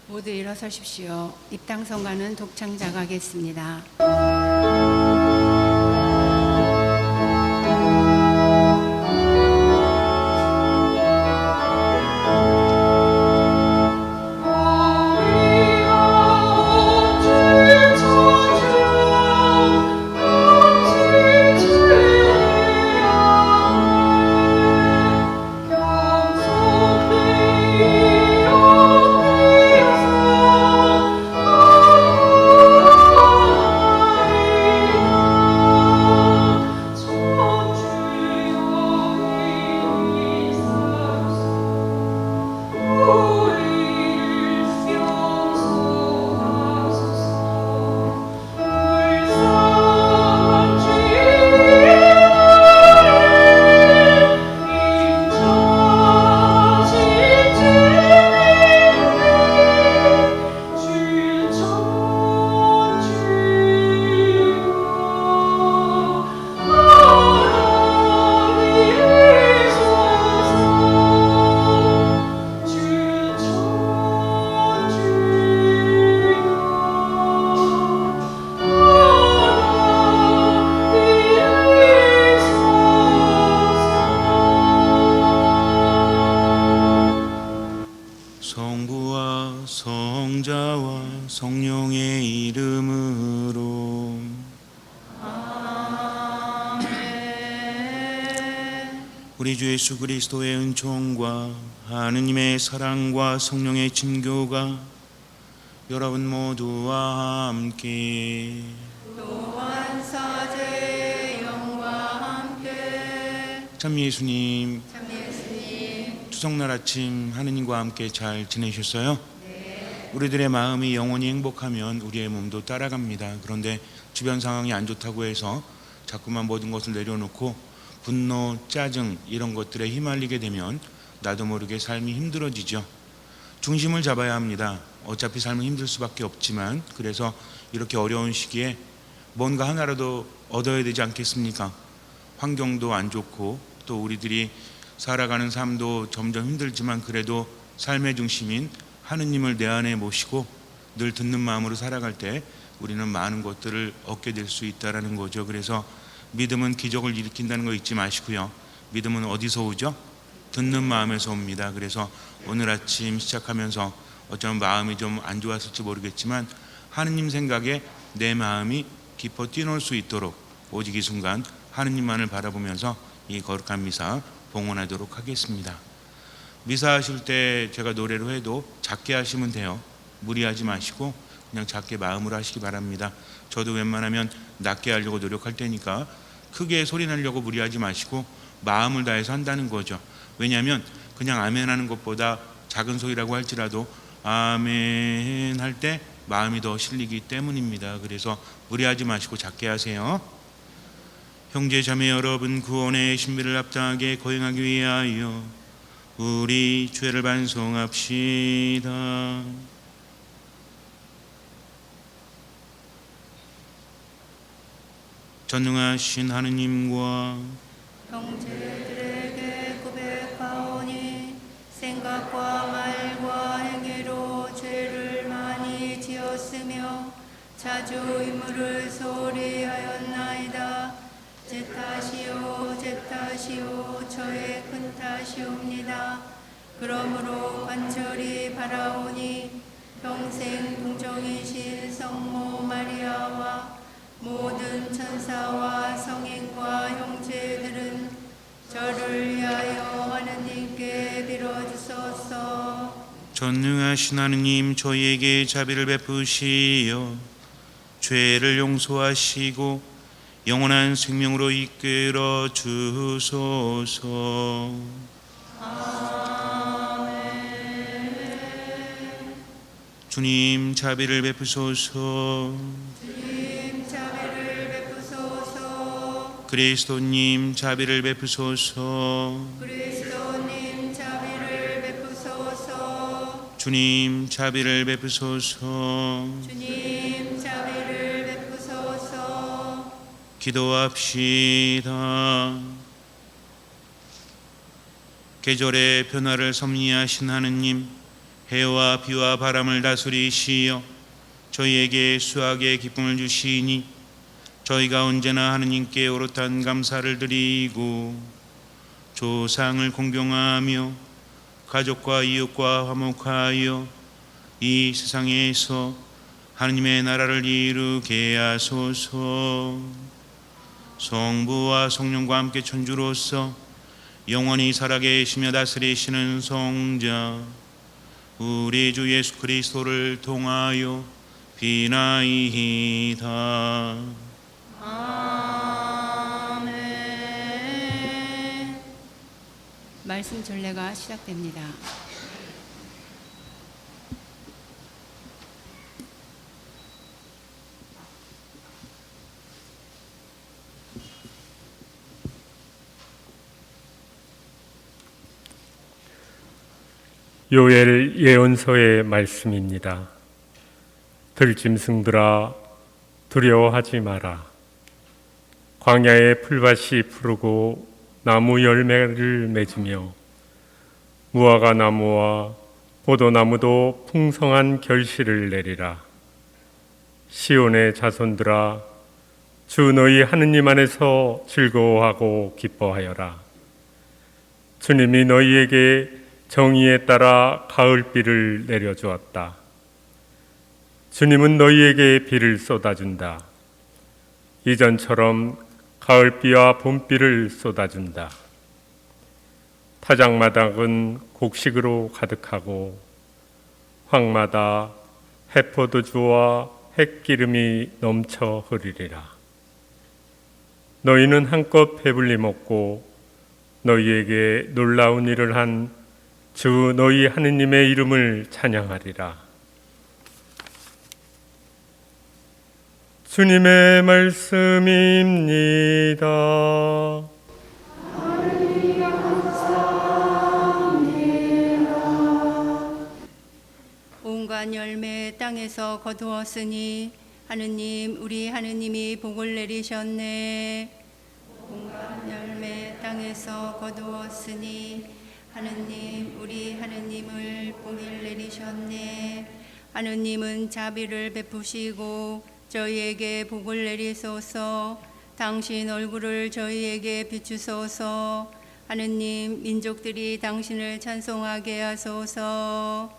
모두 일어서십시오. 입당성가는 독창자가 하겠습니다. 성부와 성자와 성령의 이름으로. 아멘. 우리 주 예수 그리스도의 은총과 하느님의 사랑과 성령의 친교가 여러분 모두와 함께 또한 사제의 영과 함께 참 예수님, 참 예수님. 추석날 아침 하느님과 함께 잘 지내셨어요? 네. 우리들의 마음이 영원히 행복하면 우리의 몸도 따라갑니다. 그런데 주변 상황이 안 좋다고 해서 자꾸만 모든 것을 내려놓고 분노, 짜증 이런 것들에 휘말리게 되면 나도 모르게 삶이 힘들어지죠. 중심을 잡아야 합니다. 어차피 삶은 힘들 수밖에 없지만, 그래서 이렇게 어려운 시기에 뭔가 하나라도 얻어야 되지 않겠습니까? 환경도 안 좋고 또 우리들이 살아가는 삶도 점점 힘들지만, 그래도 삶의 중심인 하느님을 내 안에 모시고 늘 듣는 마음으로 살아갈 때 우리는 많은 것들을 얻게 될 수 있다는 거죠. 그래서 믿음은 기적을 일으킨다는 거 잊지 마시고요. 믿음은 어디서 오죠? 듣는 마음에서 옵니다. 그래서 오늘 아침 시작하면서 어쩌면 마음이 좀 안 좋았을지 모르겠지만 하느님 생각에 내 마음이 깊어 뛰놀 수 있도록 오직 이 순간 하느님만을 바라보면서 이 거룩한 미사 봉헌하도록 하겠습니다. 미사하실 때 제가 노래로 해도 작게 하시면 돼요. 무리하지 마시고 그냥 작게 마음으로 하시기 바랍니다. 저도 웬만하면 낮게 하려고 노력할 테니까 크게 소리 내려고 무리하지 마시고 마음을 다해서 한다는 거죠. 왜냐하면 그냥 아멘 하는 것보다 작은 소리라고 할지라도 아멘 할 때 마음이 더 실리기 때문입니다. 그래서 무리하지 마시고 작게 하세요. 형제 자매 여러분, 구원의 신비를 합당하게 거행하기 위하여 우리 죄를 반성합시다. 전능하신 하느님과 형제들에게 고백하오니 생각과 말과 행위로 죄를 많이 지었으며 자주 인물을 소홀히 하였나이다. 제 탓이요 제 탓이요 저의 큰 탓이옵니다. 그러므로 간절히 바라오니 평생 동정이신 성모 마리아와 모든 천사와 성인과 형제들은 저를 위하여 하느님께 빌어주소서. 전능하신 하느님, 저희에게 자비를 베푸시어 죄를 용서하시고 영원한 생명으로 이끌어 주소서. 아멘. 주님 자비를 베푸소서. 주님 자비를 베푸소서. 그리스도님 자비를 베푸소서. 그리스도님 자비를 베푸소서. 주님 자비를 베푸소서. 주님 자비를 베푸소서. 기도합시다. 계절의 변화를 섭리하신 하느님, 해와 비와 바람을 다스리시어 저희에게 수확의 기쁨을 주시니 저희가 언제나 하느님께 오롯한 감사를 드리고 조상을 공경하며 가족과 이웃과 화목하여 이 세상에서 하느님의 나라를 이루게 하소서. 성부와 성령과 함께 천주로서 영원히 살아계시며 다스리시는 성자 우리 주 예수 그리스도를 통하여 비나이다. 아멘. 말씀 전례가 시작됩니다. 요엘 예언서의 말씀입니다. 들짐승들아 두려워하지 마라. 광야의 풀밭이 푸르고 나무 열매를 맺으며 무화과 나무와 포도나무도 풍성한 결실을 내리라. 시온의 자손들아 주 너희 하느님 안에서 즐거워하고 기뻐하여라. 주님이 너희에게 정의에 따라 가을비를 내려주었다. 주님은 너희에게 비를 쏟아준다. 이전처럼 가을비와 봄비를 쏟아준다. 타작마당은 곡식으로 가득하고 황마다 해포도주와 햇기름이 넘쳐 흐르리라. 너희는 한껏 배불리 먹고 너희에게 놀라운 일을 한 주 너희 하느님의 이름을 찬양하리라. 주님의 말씀입니다. 온갖 열매 땅에서 거두었으니 하느님 우리 하느님이 복을 내리셨네. 온갖 열매 땅에서 거두었으니 하느님 우리 하느님을 복을 내리셨네. 하느님은 자비를 베푸시고 저희에게 복을 내리소서. 당신 얼굴을 저희에게 비추소서. 하느님 민족들이 당신을 찬송하게 하소서.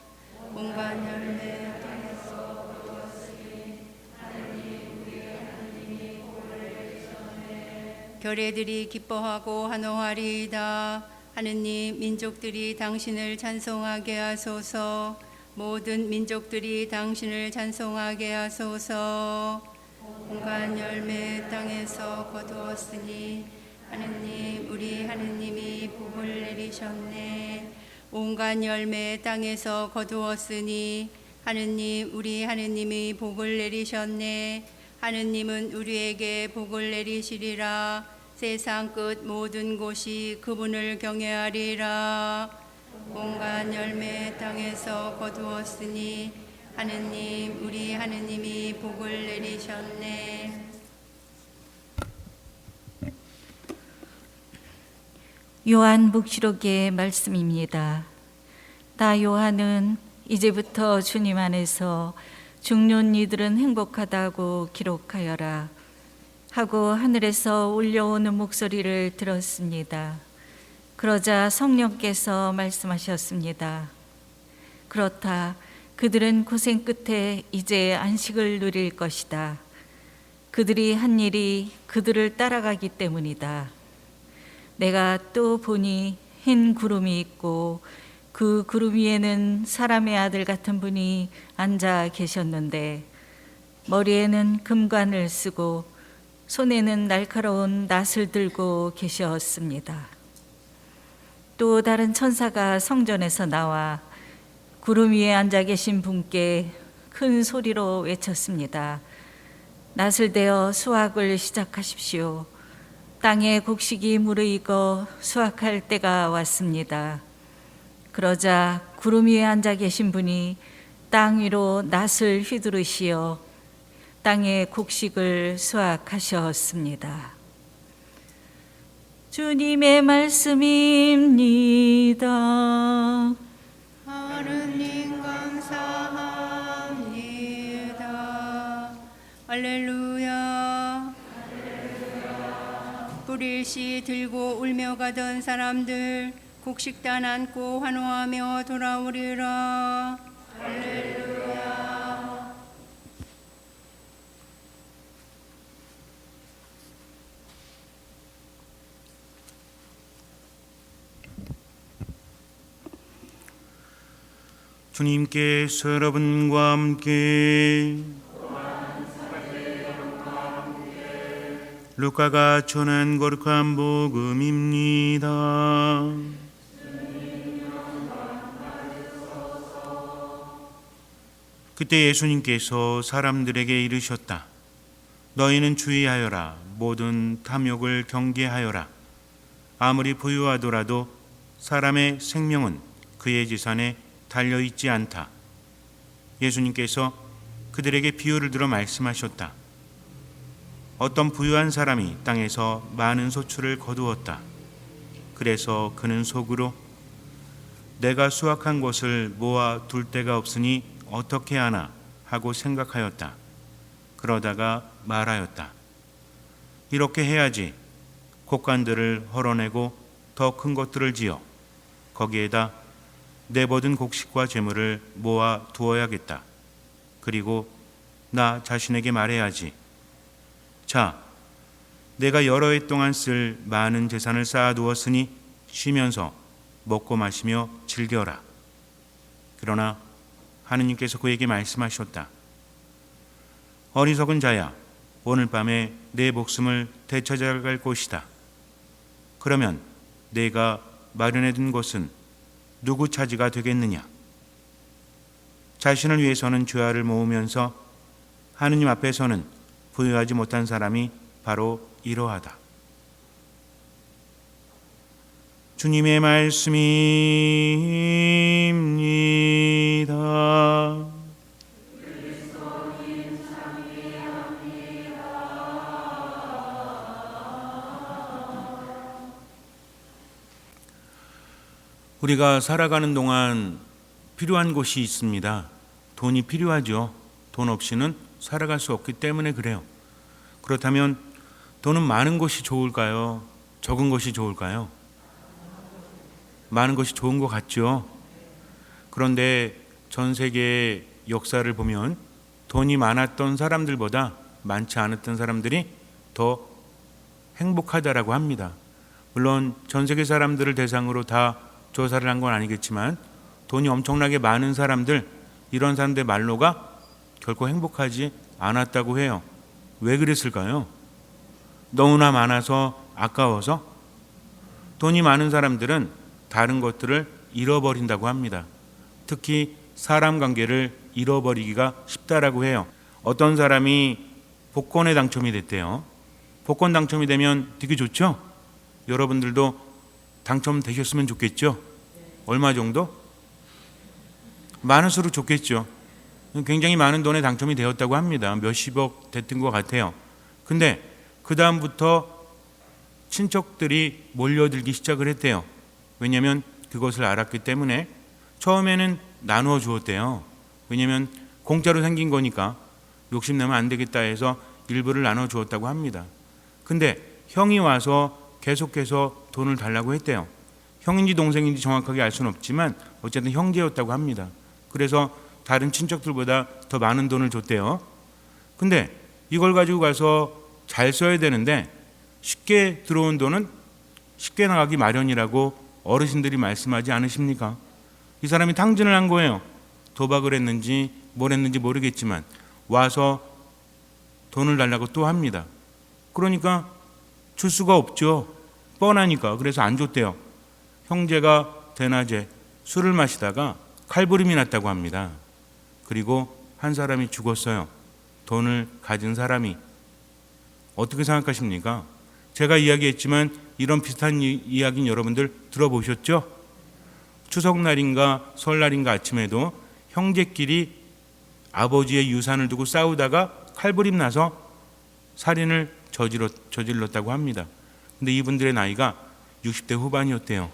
온갖 열매 땅에서 거두었으니 하느님 우리 하느님이 복을 내리셨네. 결의들이 기뻐하고 환호하리이다. 하느님 민족들이 당신을 찬송하게 하소서. 모든 민족들이 당신을 찬송하게 하소서. 온갖 열매 땅에서 거두었으니 하느님 우리 하느님이 복을 내리셨네. 온갖 열매 땅에서 거두었으니 하느님 우리 하느님이 복을 내리셨네. 하느님은 우리에게 복을 내리시리라. 세상 끝 모든 곳이 그분을 경외하리라. 온갖 열매 땅에서 거두었으니 하느님 우리 하느님이 복을 내리셨네. 요한묵시록의 말씀입니다. 나 요한은 이제부터 주님 안에서 죽는 이들은 행복하다고 기록하여라 하고 하늘에서 울려오는 목소리를 들었습니다. 그러자 성령께서 말씀하셨습니다. 그렇다. 그들은 고생 끝에 이제 안식을 누릴 것이다. 그들이 한 일이 그들을 따라가기 때문이다. 내가 또 보니 흰 구름이 있고 그 구름 위에는 사람의 아들 같은 분이 앉아 계셨는데 머리에는 금관을 쓰고 손에는 날카로운 낫을 들고 계셨습니다. 또 다른 천사가 성전에서 나와 구름 위에 앉아 계신 분께 큰 소리로 외쳤습니다. 낫을 대어 수확을 시작하십시오. 땅에 곡식이 무르익어 수확할 때가 왔습니다. 그러자 구름 위에 앉아 계신 분이 땅 위로 낫을 휘두르시어 땅에 곡식을 수확하셨습니다. 주님의 말씀입니다. 하느님과 할렐루야. 불일시 들고 울며 가던 사람들 곡식단 안고 환호하며 돌아오리라. 할렐루야. 주님께서 여러분과 함께 루카가 전한 거룩한 복음입니다. 그때 예수님께서 사람들에게 이르셨다. 너희는 주의하여라. 모든 탐욕을 경계하여라. 아무리 부유하더라도 사람의 생명은 그의 재산에 달려있지 않다. 예수님께서 그들에게 비유를 들어 말씀하셨다. 어떤 부유한 사람이 땅에서 많은 소출을 거두었다. 그래서 그는 속으로 내가 수확한 것을 모아 둘 데가 없으니 어떻게 하나 하고 생각하였다. 그러다가 말하였다. 이렇게 해야지. 곡간들을 헐어내고 더 큰 것들을 지어 거기에다 내 모든 곡식과 재물을 모아 두어야겠다. 그리고 나 자신에게 말해야지. 자, 내가 여러 해 동안 쓸 많은 재산을 쌓아두었으니 쉬면서 먹고 마시며 즐겨라. 그러나 하느님께서 그에게 말씀하셨다. 어리석은 자야, 오늘 밤에 내 목숨을 되찾아갈 것이다. 그러면 내가 마련해둔 것은 누구 차지가 되겠느냐? 자신을 위해서는 죄악을 모으면서 하느님 앞에서는 부유하지 못한 사람이 바로 이러하다. 주님의 말씀입니다. 우리가 살아가는 동안 필요한 것이 있습니다. 돈이 필요하죠. 돈 없이는 살아갈 수 없기 때문에 그래요. 그렇다면 돈은 많은 것이 좋을까요? 적은 것이 좋을까요? 많은 것이 좋은 것 같죠. 그런데 전 세계의 역사를 보면 돈이 많았던 사람들보다 많지 않았던 사람들이 더 행복하다라고 합니다. 물론 전 세계 사람들을 대상으로 다 조사를 한 건 아니겠지만 돈이 엄청나게 많은 사람들, 이런 사람들의 말로가 결코 행복하지 않았다고 해요. 왜 그랬을까요? 너무나 많아서 아까워서? 돈이 많은 사람들은 다른 것들을 잃어버린다고 합니다. 특히 사람 관계를 잃어버리기가 쉽다라고 해요. 어떤 사람이 복권에 당첨이 됐대요. 복권 당첨이 되면 되게 좋죠? 여러분들도 당첨되셨으면 좋겠죠? 얼마 정도? 많을수록 좋겠죠. 굉장히 많은 돈에 당첨이 되었다고 합니다. 몇십억 됐던 것 같아요. 근데 그 다음부터 친척들이 몰려들기 시작을 했대요. 왜냐하면 그것을 알았기 때문에. 처음에는 나누어 주었대요. 왜냐하면 공짜로 생긴 거니까 욕심내면 안 되겠다 해서 일부를 나눠 주었다고 합니다. 근데 형이 와서 계속해서 돈을 달라고 했대요. 형인지 동생인지 정확하게 알 수는 없지만 어쨌든 형제였다고 합니다. 그래서 다른 친척들보다 더 많은 돈을 줬대요. 근데 이걸 가지고 가서 잘 써야 되는데 쉽게 들어온 돈은 쉽게 나가기 마련이라고 어르신들이 말씀하지 않으십니까? 이 사람이 탕진을 한 거예요. 도박을 했는지 뭘 했는지 모르겠지만 와서 돈을 달라고 또 합니다. 그러니까 줄 수가 없죠. 뻔하니까. 그래서 안 줬대요. 형제가 대낮에 술을 마시다가 칼부림이 났다고 합니다. 그리고 한 사람이 죽었어요. 돈을 가진 사람이. 어떻게 생각하십니까? 제가 이야기했지만 이런 비슷한 이야기는 여러분들 들어보셨죠? 추석날인가 설날인가 아침에도 형제끼리 아버지의 유산을 두고 싸우다가 칼부림 나서 살인을 저질렀다고 합니다. 근데 이분들의 나이가 60대 후반이었대요.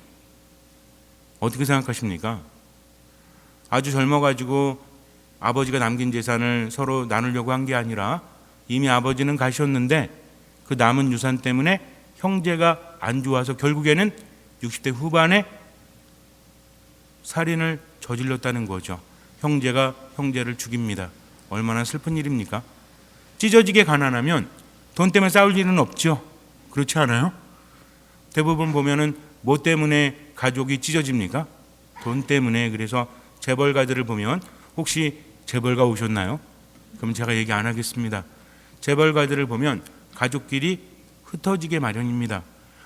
어떻게 생각하십니까? 아주 젊어가지고 아버지가 남긴 재산을 서로 나누려고 한 게 아니라 이미 아버지는 가셨는데 그 남은 유산 때문에 형제가 안 좋아서 결국에는 60대 후반에 살인을 저질렀다는 거죠. 형제가 형제를 죽입니다. 얼마나 슬픈 일입니까? 찢어지게 가난하면 돈 때문에 싸울 일은 없죠. 그렇지 않아요? 대부분 보면은 뭐 때문에 가족이 찢어집니까? 돈 때문에. 그래서 재벌가들을 보면, 혹시 재벌가 오셨나요? 그럼 제가 얘기 안 하겠습니다. 재벌가들을 보면 가족끼리 흩어지게 마련입니다.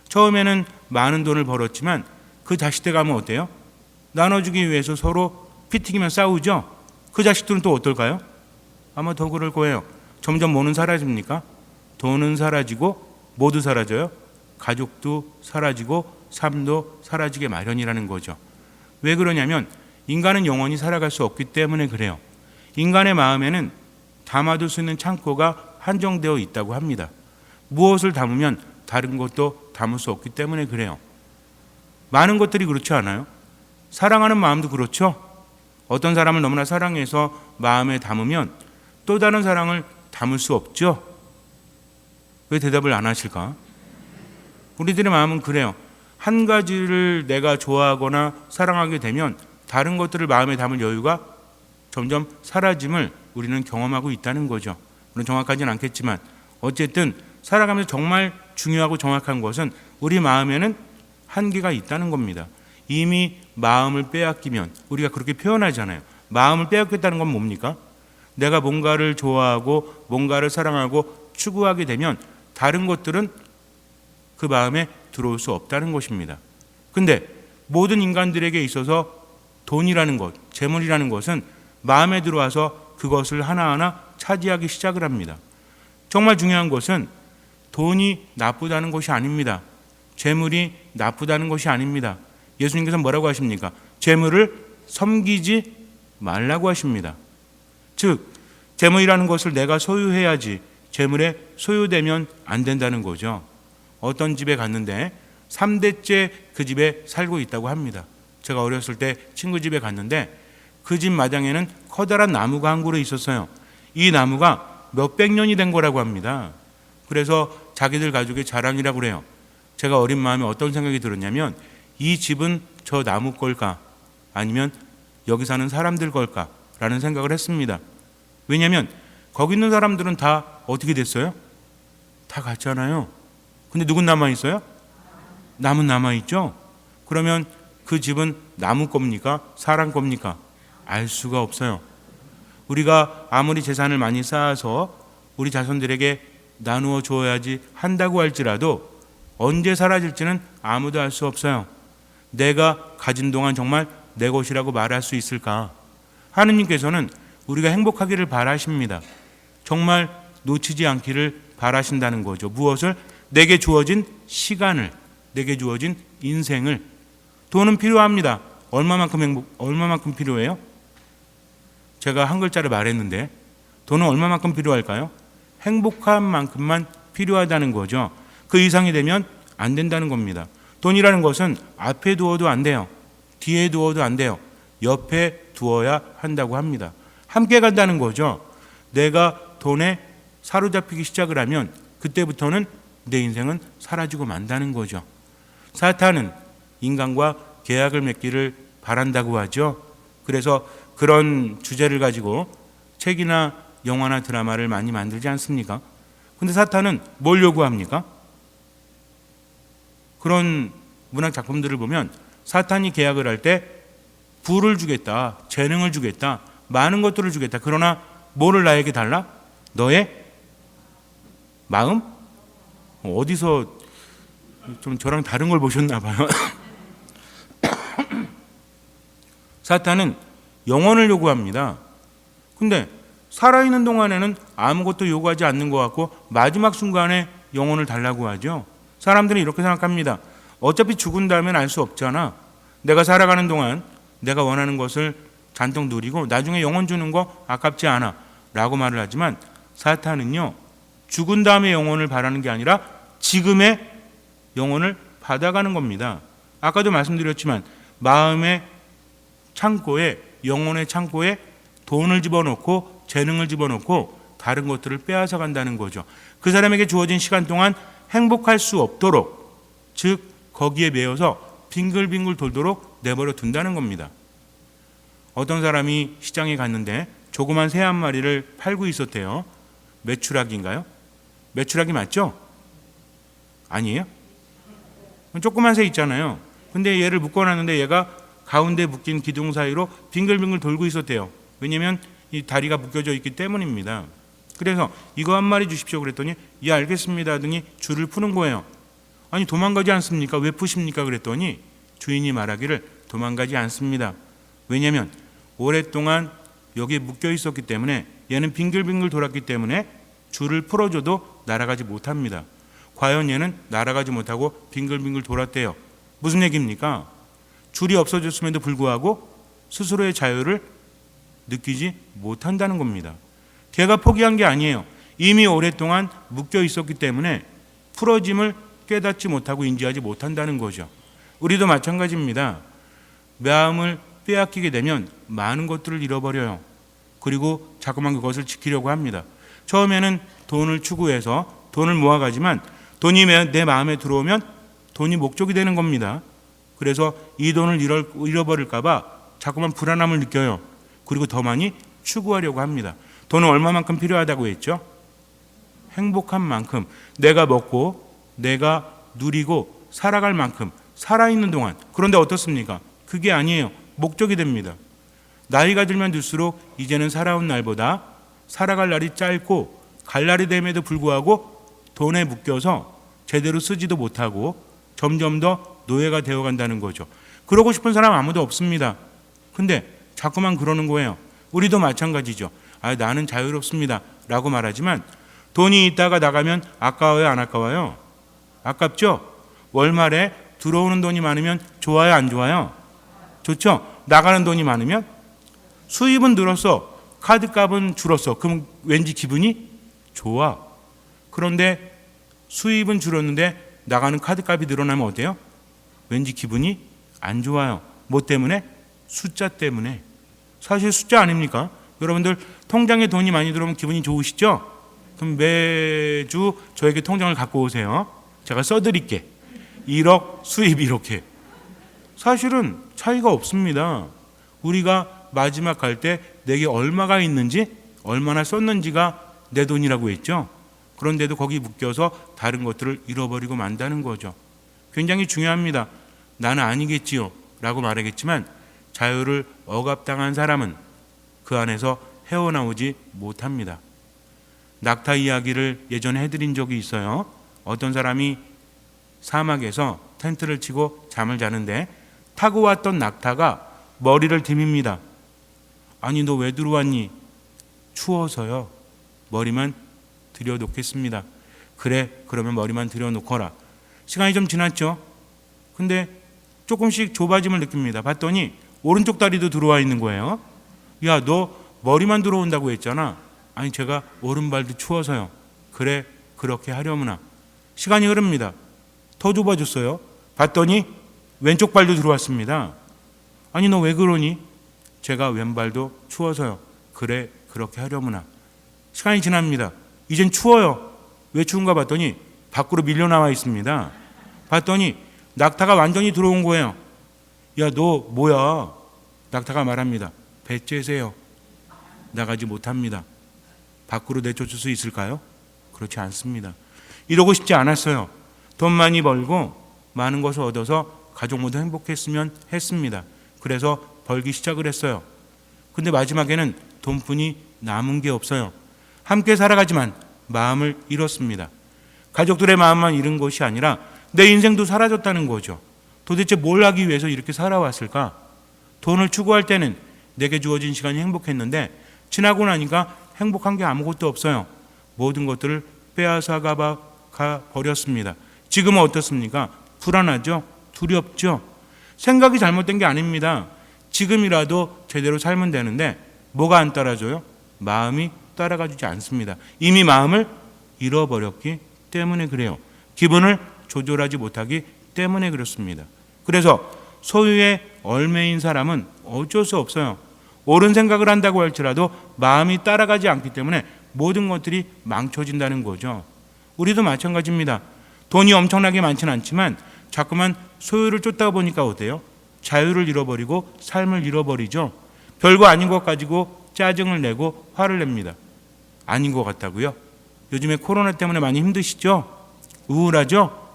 처음에는 많은 돈을 벌었지만 그 자식들 가면 어때요? 나눠주기 위해서 서로 피튀기면 싸우죠. 그 자식들은 또 어떨까요? 아마 더 그럴 거예요. 점점 뭐는 사라집니까? 돈은 사라지고 모두 사라져요. 가족도 사라지고 삶도 사라지게 마련이라는 거죠. 왜 그러냐면 인간은 영원히 살아갈 수 없기 때문에 그래요. 인간의 마음에는 담아둘 수 있는 창고가 한정되어 있다고 합니다. 무엇을 담으면 다른 것도 담을 수 없기 때문에 그래요. 많은 것들이 그렇지 않아요? 사랑하는 마음도 그렇죠? 어떤 사람을 너무나 사랑해서 마음에 담으면 또 다른 사랑을 담을 수 없죠? 왜 대답을 안 하실까? 우리들의 마음은 그래요. 한 가지를 내가 좋아하거나 사랑하게 되면 다른 것들을 마음에 담을 여유가 점점 사라짐을 우리는 경험하고 있다는 거죠. 물론 정확하지는 않겠지만 어쨌든 살아가면서 정말 중요하고 정확한 것은 우리 마음에는 한계가 있다는 겁니다. 이미 마음을 빼앗기면, 우리가 그렇게 표현하잖아요. 마음을 빼앗겼다는 건 뭡니까? 내가 뭔가를 좋아하고 뭔가를 사랑하고 추구하게 되면 다른 것들은 그 마음에 들어올 수 없다는 것입니다. 근데 모든 인간들에게 있어서 돈이라는 것, 재물이라는 것은 마음에 들어와서 그것을 하나하나 차지하기 시작을 합니다. 정말 중요한 것은 돈이 나쁘다는 것이 아닙니다. 재물이 나쁘다는 것이 아닙니다. 예수님께서 뭐라고 하십니까? 재물을 섬기지 말라고 하십니다. 즉, 재물이라는 것을 내가 소유해야지 재물에 소유되면 안 된다는 거죠. 어떤 집에 갔는데 3대째 그 집에 살고 있다고 합니다. 제가 어렸을 때 친구 집에 갔는데 그 집 마당에는 커다란 나무가 한 그루 있었어요. 이 나무가 몇백 년이 된 거라고 합니다. 그래서 자기들 가족의 자랑이라고 그래요. 제가 어린 마음에 어떤 생각이 들었냐면, 이 집은 저 나무 걸까? 아니면 여기 사는 사람들 걸까? 라는 생각을 했습니다. 왜냐하면 거기 있는 사람들은 다 어떻게 됐어요? 다 갔잖아요. 근데 누군 남아있어요? 남은 남아있죠? 그러면 그 집은 나무 겁니까? 사람 겁니까? 알 수가 없어요. 우리가 아무리 재산을 많이 쌓아서 우리 자손들에게 나누어 줘야지 한다고 할지라도 언제 사라질지는 아무도 알 수 없어요. 내가 가진 동안 정말 내 것이라고 말할 수 있을까? 하느님께서는 우리가 행복하기를 바라십니다. 정말 놓치지 않기를 바라신다는 거죠. 무엇을? 내게 주어진 시간을, 내게 주어진 인생을. 돈은 필요합니다. 얼마만큼 필요해요? 제가 한 글자를 말했는데 돈은 얼마만큼 필요할까요? 행복한 만큼만 필요하다는 거죠. 그 이상이 되면 안 된다는 겁니다. 돈이라는 것은 앞에 두어도 안 돼요. 뒤에 두어도 안 돼요. 옆에 두어야 한다고 합니다. 함께 간다는 거죠. 내가 돈에 사로잡히기 시작을 하면 그때부터는 내 인생은 사라지고 만다는 거죠. 사탄은 인간과 계약을 맺기를 바란다고 하죠. 그래서 그런 주제를 가지고 책이나 영화나 드라마를 많이 만들지 않습니까? 근데 사탄은 뭘 요구합니까? 그런 문학 작품들을 보면 사탄이 계약을 할 때 부를 주겠다, 재능을 주겠다, 많은 것들을 주겠다. 그러나 뭐를 나에게 달라? 너의 마음? 어디서 좀 저랑 다른 걸 보셨나 봐요. 사탄은 영혼을 요구합니다. 근데 살아있는 동안에는 아무것도 요구하지 않는 것 같고 마지막 순간에 영혼을 달라고 하죠. 사람들은 이렇게 생각합니다. 어차피 죽은 다음엔 알 수 없잖아. 내가 살아가는 동안 내가 원하는 것을 잔뜩 누리고 나중에 영혼 주는 거 아깝지 않아 라고 말을 하지만, 사탄은요, 죽은 다음에 영혼을 바라는 게 아니라 지금의 영혼을 받아가는 겁니다. 아까도 말씀드렸지만 마음의 창고에, 영혼의 창고에 돈을 집어넣고 재능을 집어넣고 다른 것들을 빼앗아 간다는 거죠. 그 사람에게 주어진 시간 동안 행복할 수 없도록, 즉 거기에 매여서 빙글빙글 돌도록 내버려 둔다는 겁니다. 어떤 사람이 시장에 갔는데 조그만 새 한 마리를 팔고 있었대요. 메추라기인가요? 메추라기 맞죠? 아니에요? 조그만 새 있잖아요. 근데 얘를 묶어놨는데 얘가 가운데 묶인 기둥 사이로 빙글빙글 돌고 있었대요. 왜냐면 이 다리가 묶여져 있기 때문입니다. 그래서 이거 한 마리 주십시오 그랬더니 예 알겠습니다 하더니 줄을 푸는 거예요. 아니 도망가지 않습니까? 왜 푸십니까? 그랬더니 주인이 말하기를 도망가지 않습니다. 왜냐면 오랫동안 여기에 묶여 있었기 때문에, 얘는 빙글빙글 돌았기 때문에 줄을 풀어줘도 날아가지 못합니다. 과연 얘는 날아가지 못하고 빙글빙글 돌았대요. 무슨 얘기입니까? 줄이 없어졌음에도 불구하고 스스로의 자유를 느끼지 못한다는 겁니다. 걔가 포기한 게 아니에요. 이미 오랫동안 묶여 있었기 때문에 풀어짐을 깨닫지 못하고 인지하지 못한다는 거죠. 우리도 마찬가지입니다. 마음을 빼앗기게 되면 많은 것들을 잃어버려요. 그리고 자꾸만 그것을 지키려고 합니다. 처음에는 돈을 추구해서 돈을 모아가지만 돈이 내 마음에 들어오면 돈이 목적이 되는 겁니다. 그래서 이 돈을 잃어버릴까 봐 자꾸만 불안함을 느껴요. 그리고 더 많이 추구하려고 합니다. 돈은 얼마만큼 필요하다고 했죠? 행복한 만큼, 내가 먹고 내가 누리고 살아갈 만큼, 살아있는 동안. 그런데 어떻습니까? 그게 아니에요. 목적이 됩니다. 나이가 들면 들수록 이제는 살아온 날보다 살아갈 날이 짧고 갈 날이 됨에도 불구하고 돈에 묶여서 제대로 쓰지도 못하고 점점 더 노예가 되어간다는 거죠. 그러고 싶은 사람 아무도 없습니다. 근데 자꾸만 그러는 거예요. 우리도 마찬가지죠. 나는 자유롭습니다 라고 말하지만 돈이 있다가 나가면 아까워요 안 아까워요? 아깝죠? 월말에 들어오는 돈이 많으면 좋아요 안 좋아요? 좋죠? 나가는 돈이 많으면 수입은 늘었어, 카드값은 줄었어. 그럼 왠지 기분이 좋아. 그런데 수입은 줄었는데 나가는 카드값이 늘어나면 어때요? 왠지 기분이 안 좋아요. 뭐 때문에? 숫자 때문에. 사실 숫자 아닙니까? 여러분들 통장에 돈이 많이 들어오면 기분이 좋으시죠? 그럼 매주 저에게 통장을 갖고 오세요. 제가 써드릴게. 1억 수입 이렇게. 사실은 차이가 없습니다. 우리가 마지막 갈 때 내게 얼마가 있는지, 얼마나 썼는지가 내 돈이라고 했죠. 그런데도 거기 묶여서 다른 것들을 잃어버리고 만다는 거죠. 굉장히 중요합니다. 나는 아니겠지요 라고 말하겠지만 자유를 억압당한 사람은 그 안에서 헤어나오지 못합니다. 낙타 이야기를 예전에 해드린 적이 있어요. 어떤 사람이 사막에서 텐트를 치고 잠을 자는데 타고 왔던 낙타가 머리를 디밉니다. 아니 너 왜 들어왔니? 추워서요. 머리만 들여놓겠습니다. 그래 그러면 머리만 들여놓거라. 시간이 좀 지났죠. 근데 조금씩 좁아짐을 느낍니다. 봤더니 오른쪽 다리도 들어와 있는 거예요. 야 너 머리만 들어온다고 했잖아. 아니 제가 오른발도 추워서요. 그래 그렇게 하려무나. 시간이 흐릅니다. 더 좁아졌어요. 봤더니 왼쪽 발도 들어왔습니다. 아니 너 왜 그러니? 제가 왼발도 추워서요. 그래 그렇게 하려무나. 시간이 지납니다. 이젠 추워요. 왜 추운가 봤더니 밖으로 밀려 나와 있습니다. 봤더니 낙타가 완전히 들어온 거예요. 야 너 뭐야? 낙타가 말합니다. 배 째세요. 나가지 못합니다. 밖으로 내쫓을 수 있을까요? 그렇지 않습니다. 이러고 싶지 않았어요. 돈 많이 벌고 많은 것을 얻어서 가족 모두 행복했으면 했습니다. 그래서 벌기 시작을 했어요. 근데 마지막에는 돈뿐이 남은 게 없어요. 함께 살아가지만 마음을 잃었습니다. 가족들의 마음만 잃은 것이 아니라 내 인생도 사라졌다는 거죠. 도대체 뭘 하기 위해서 이렇게 살아왔을까? 돈을 추구할 때는 내게 주어진 시간이 행복했는데 지나고 나니까 행복한 게 아무것도 없어요. 모든 것들을 빼앗아 가 버렸습니다. 지금은 어떻습니까? 불안하죠? 두렵죠? 생각이 잘못된 게 아닙니다. 지금이라도 제대로 살면 되는데 뭐가 안 따라줘요? 마음이 따라가 주지 않습니다. 이미 마음을 잃어버렸기 때문에 그래요. 기분을 조절하지 못하기 때문에 그렇습니다. 그래서 소유의 얼매인 사람은 어쩔 수 없어요. 옳은 생각을 한다고 할지라도 마음이 따라가지 않기 때문에 모든 것들이 망쳐진다는 거죠. 우리도 마찬가지입니다. 돈이 엄청나게 많지는 않지만 자꾸만 소유를 쫓다 보니까 어때요? 자유를 잃어버리고 삶을 잃어버리죠. 별거 아닌 것 가지고 짜증을 내고 화를 냅니다. 아닌 것 같다고요? 요즘에 코로나 때문에 많이 힘드시죠? 우울하죠?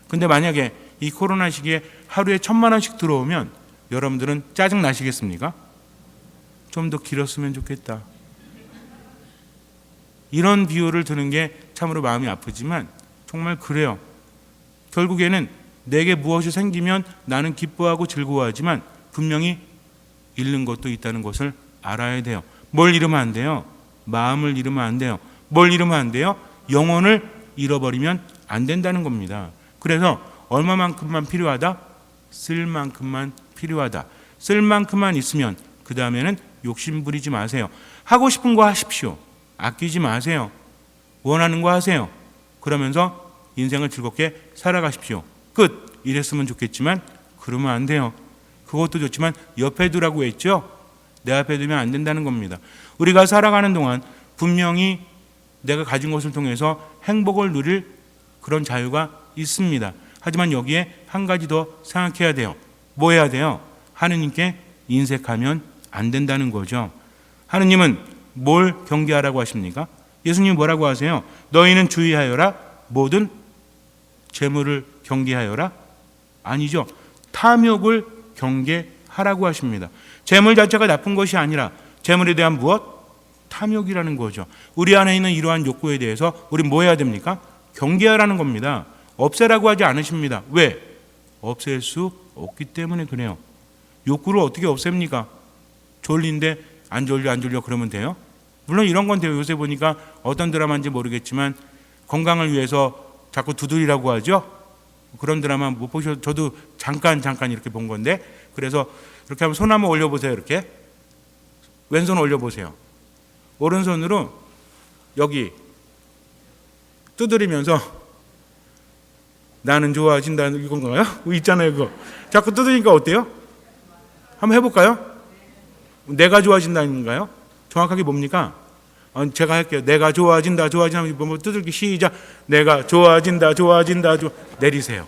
근데 만약에 이 코로나 시기에 하루에 1,000만 원씩 들어오면 여러분들은 짜증 나시겠습니까? 좀 더 길었으면 좋겠다. 이런 비유를 드는 게 참으로 마음이 아프지만 정말 그래요. 결국에는 내게 무엇이 생기면 나는 기뻐하고 즐거워하지만 분명히 잃는 것도 있다는 것을 알아야 돼요. 뭘 잃으면 안 돼요? 마음을 잃으면 안 돼요. 뭘 잃으면 안 돼요? 영혼을 잃어버리면 안 된다는 겁니다. 그래서 얼마만큼만 필요하다? 쓸 만큼만 필요하다. 쓸 만큼만 있으면 그 다음에는 욕심 부리지 마세요. 하고 싶은 거 하십시오. 아끼지 마세요. 원하는 거 하세요. 그러면서 인생을 즐겁게 살아가십시오. 끝. 이랬으면 좋겠지만 그러면 안 돼요. 그것도 좋지만 옆에 두라고 했죠. 내 앞에 두면 안 된다는 겁니다. 우리가 살아가는 동안 분명히 내가 가진 것을 통해서 행복을 누릴 그런 자유가 있습니다. 하지만 여기에 한 가지 더 생각해야 돼요. 뭐 해야 돼요? 하느님께 인색하면 안 된다는 거죠. 하느님은 뭘 경계하라고 하십니까? 예수님이 뭐라고 하세요? 너희는 주의하여라. 모든 재물을 경계하여라. 아니죠. 탐욕을 경계하라고 하십니다. 재물 자체가 나쁜 것이 아니라 재물에 대한 무엇? 탐욕이라는 거죠. 우리 안에 있는 이러한 욕구에 대해서 우리 뭐 해야 됩니까? 경계하라는 겁니다. 없애라고 하지 않으십니다. 왜? 없앨 수 없기 때문에 그래요. 욕구를 어떻게 없앱니까? 졸린데 안 졸려 그러면 돼요? 물론 이런 건 돼요. 요새 보니까 어떤 드라마인지 모르겠지만 건강을 위해서 자꾸 두드리라고 하죠. 그런 드라마 못 보셔도 저도 잠깐 이렇게 본 건데, 그래서 이렇게 하면 손 한번 올려보세요. 이렇게 왼손 올려보세요. 오른손으로 여기 두드리면서 나는 좋아진다 이건가요? 있잖아요. 그거 자꾸 두드리니까 어때요? 한번 해볼까요? 내가 좋아진다는 건가요? 정확하게 뭡니까? 제가 할게요. 내가 좋아진다 뭐 두들기 시작. 내가 좋아진다 내리세요.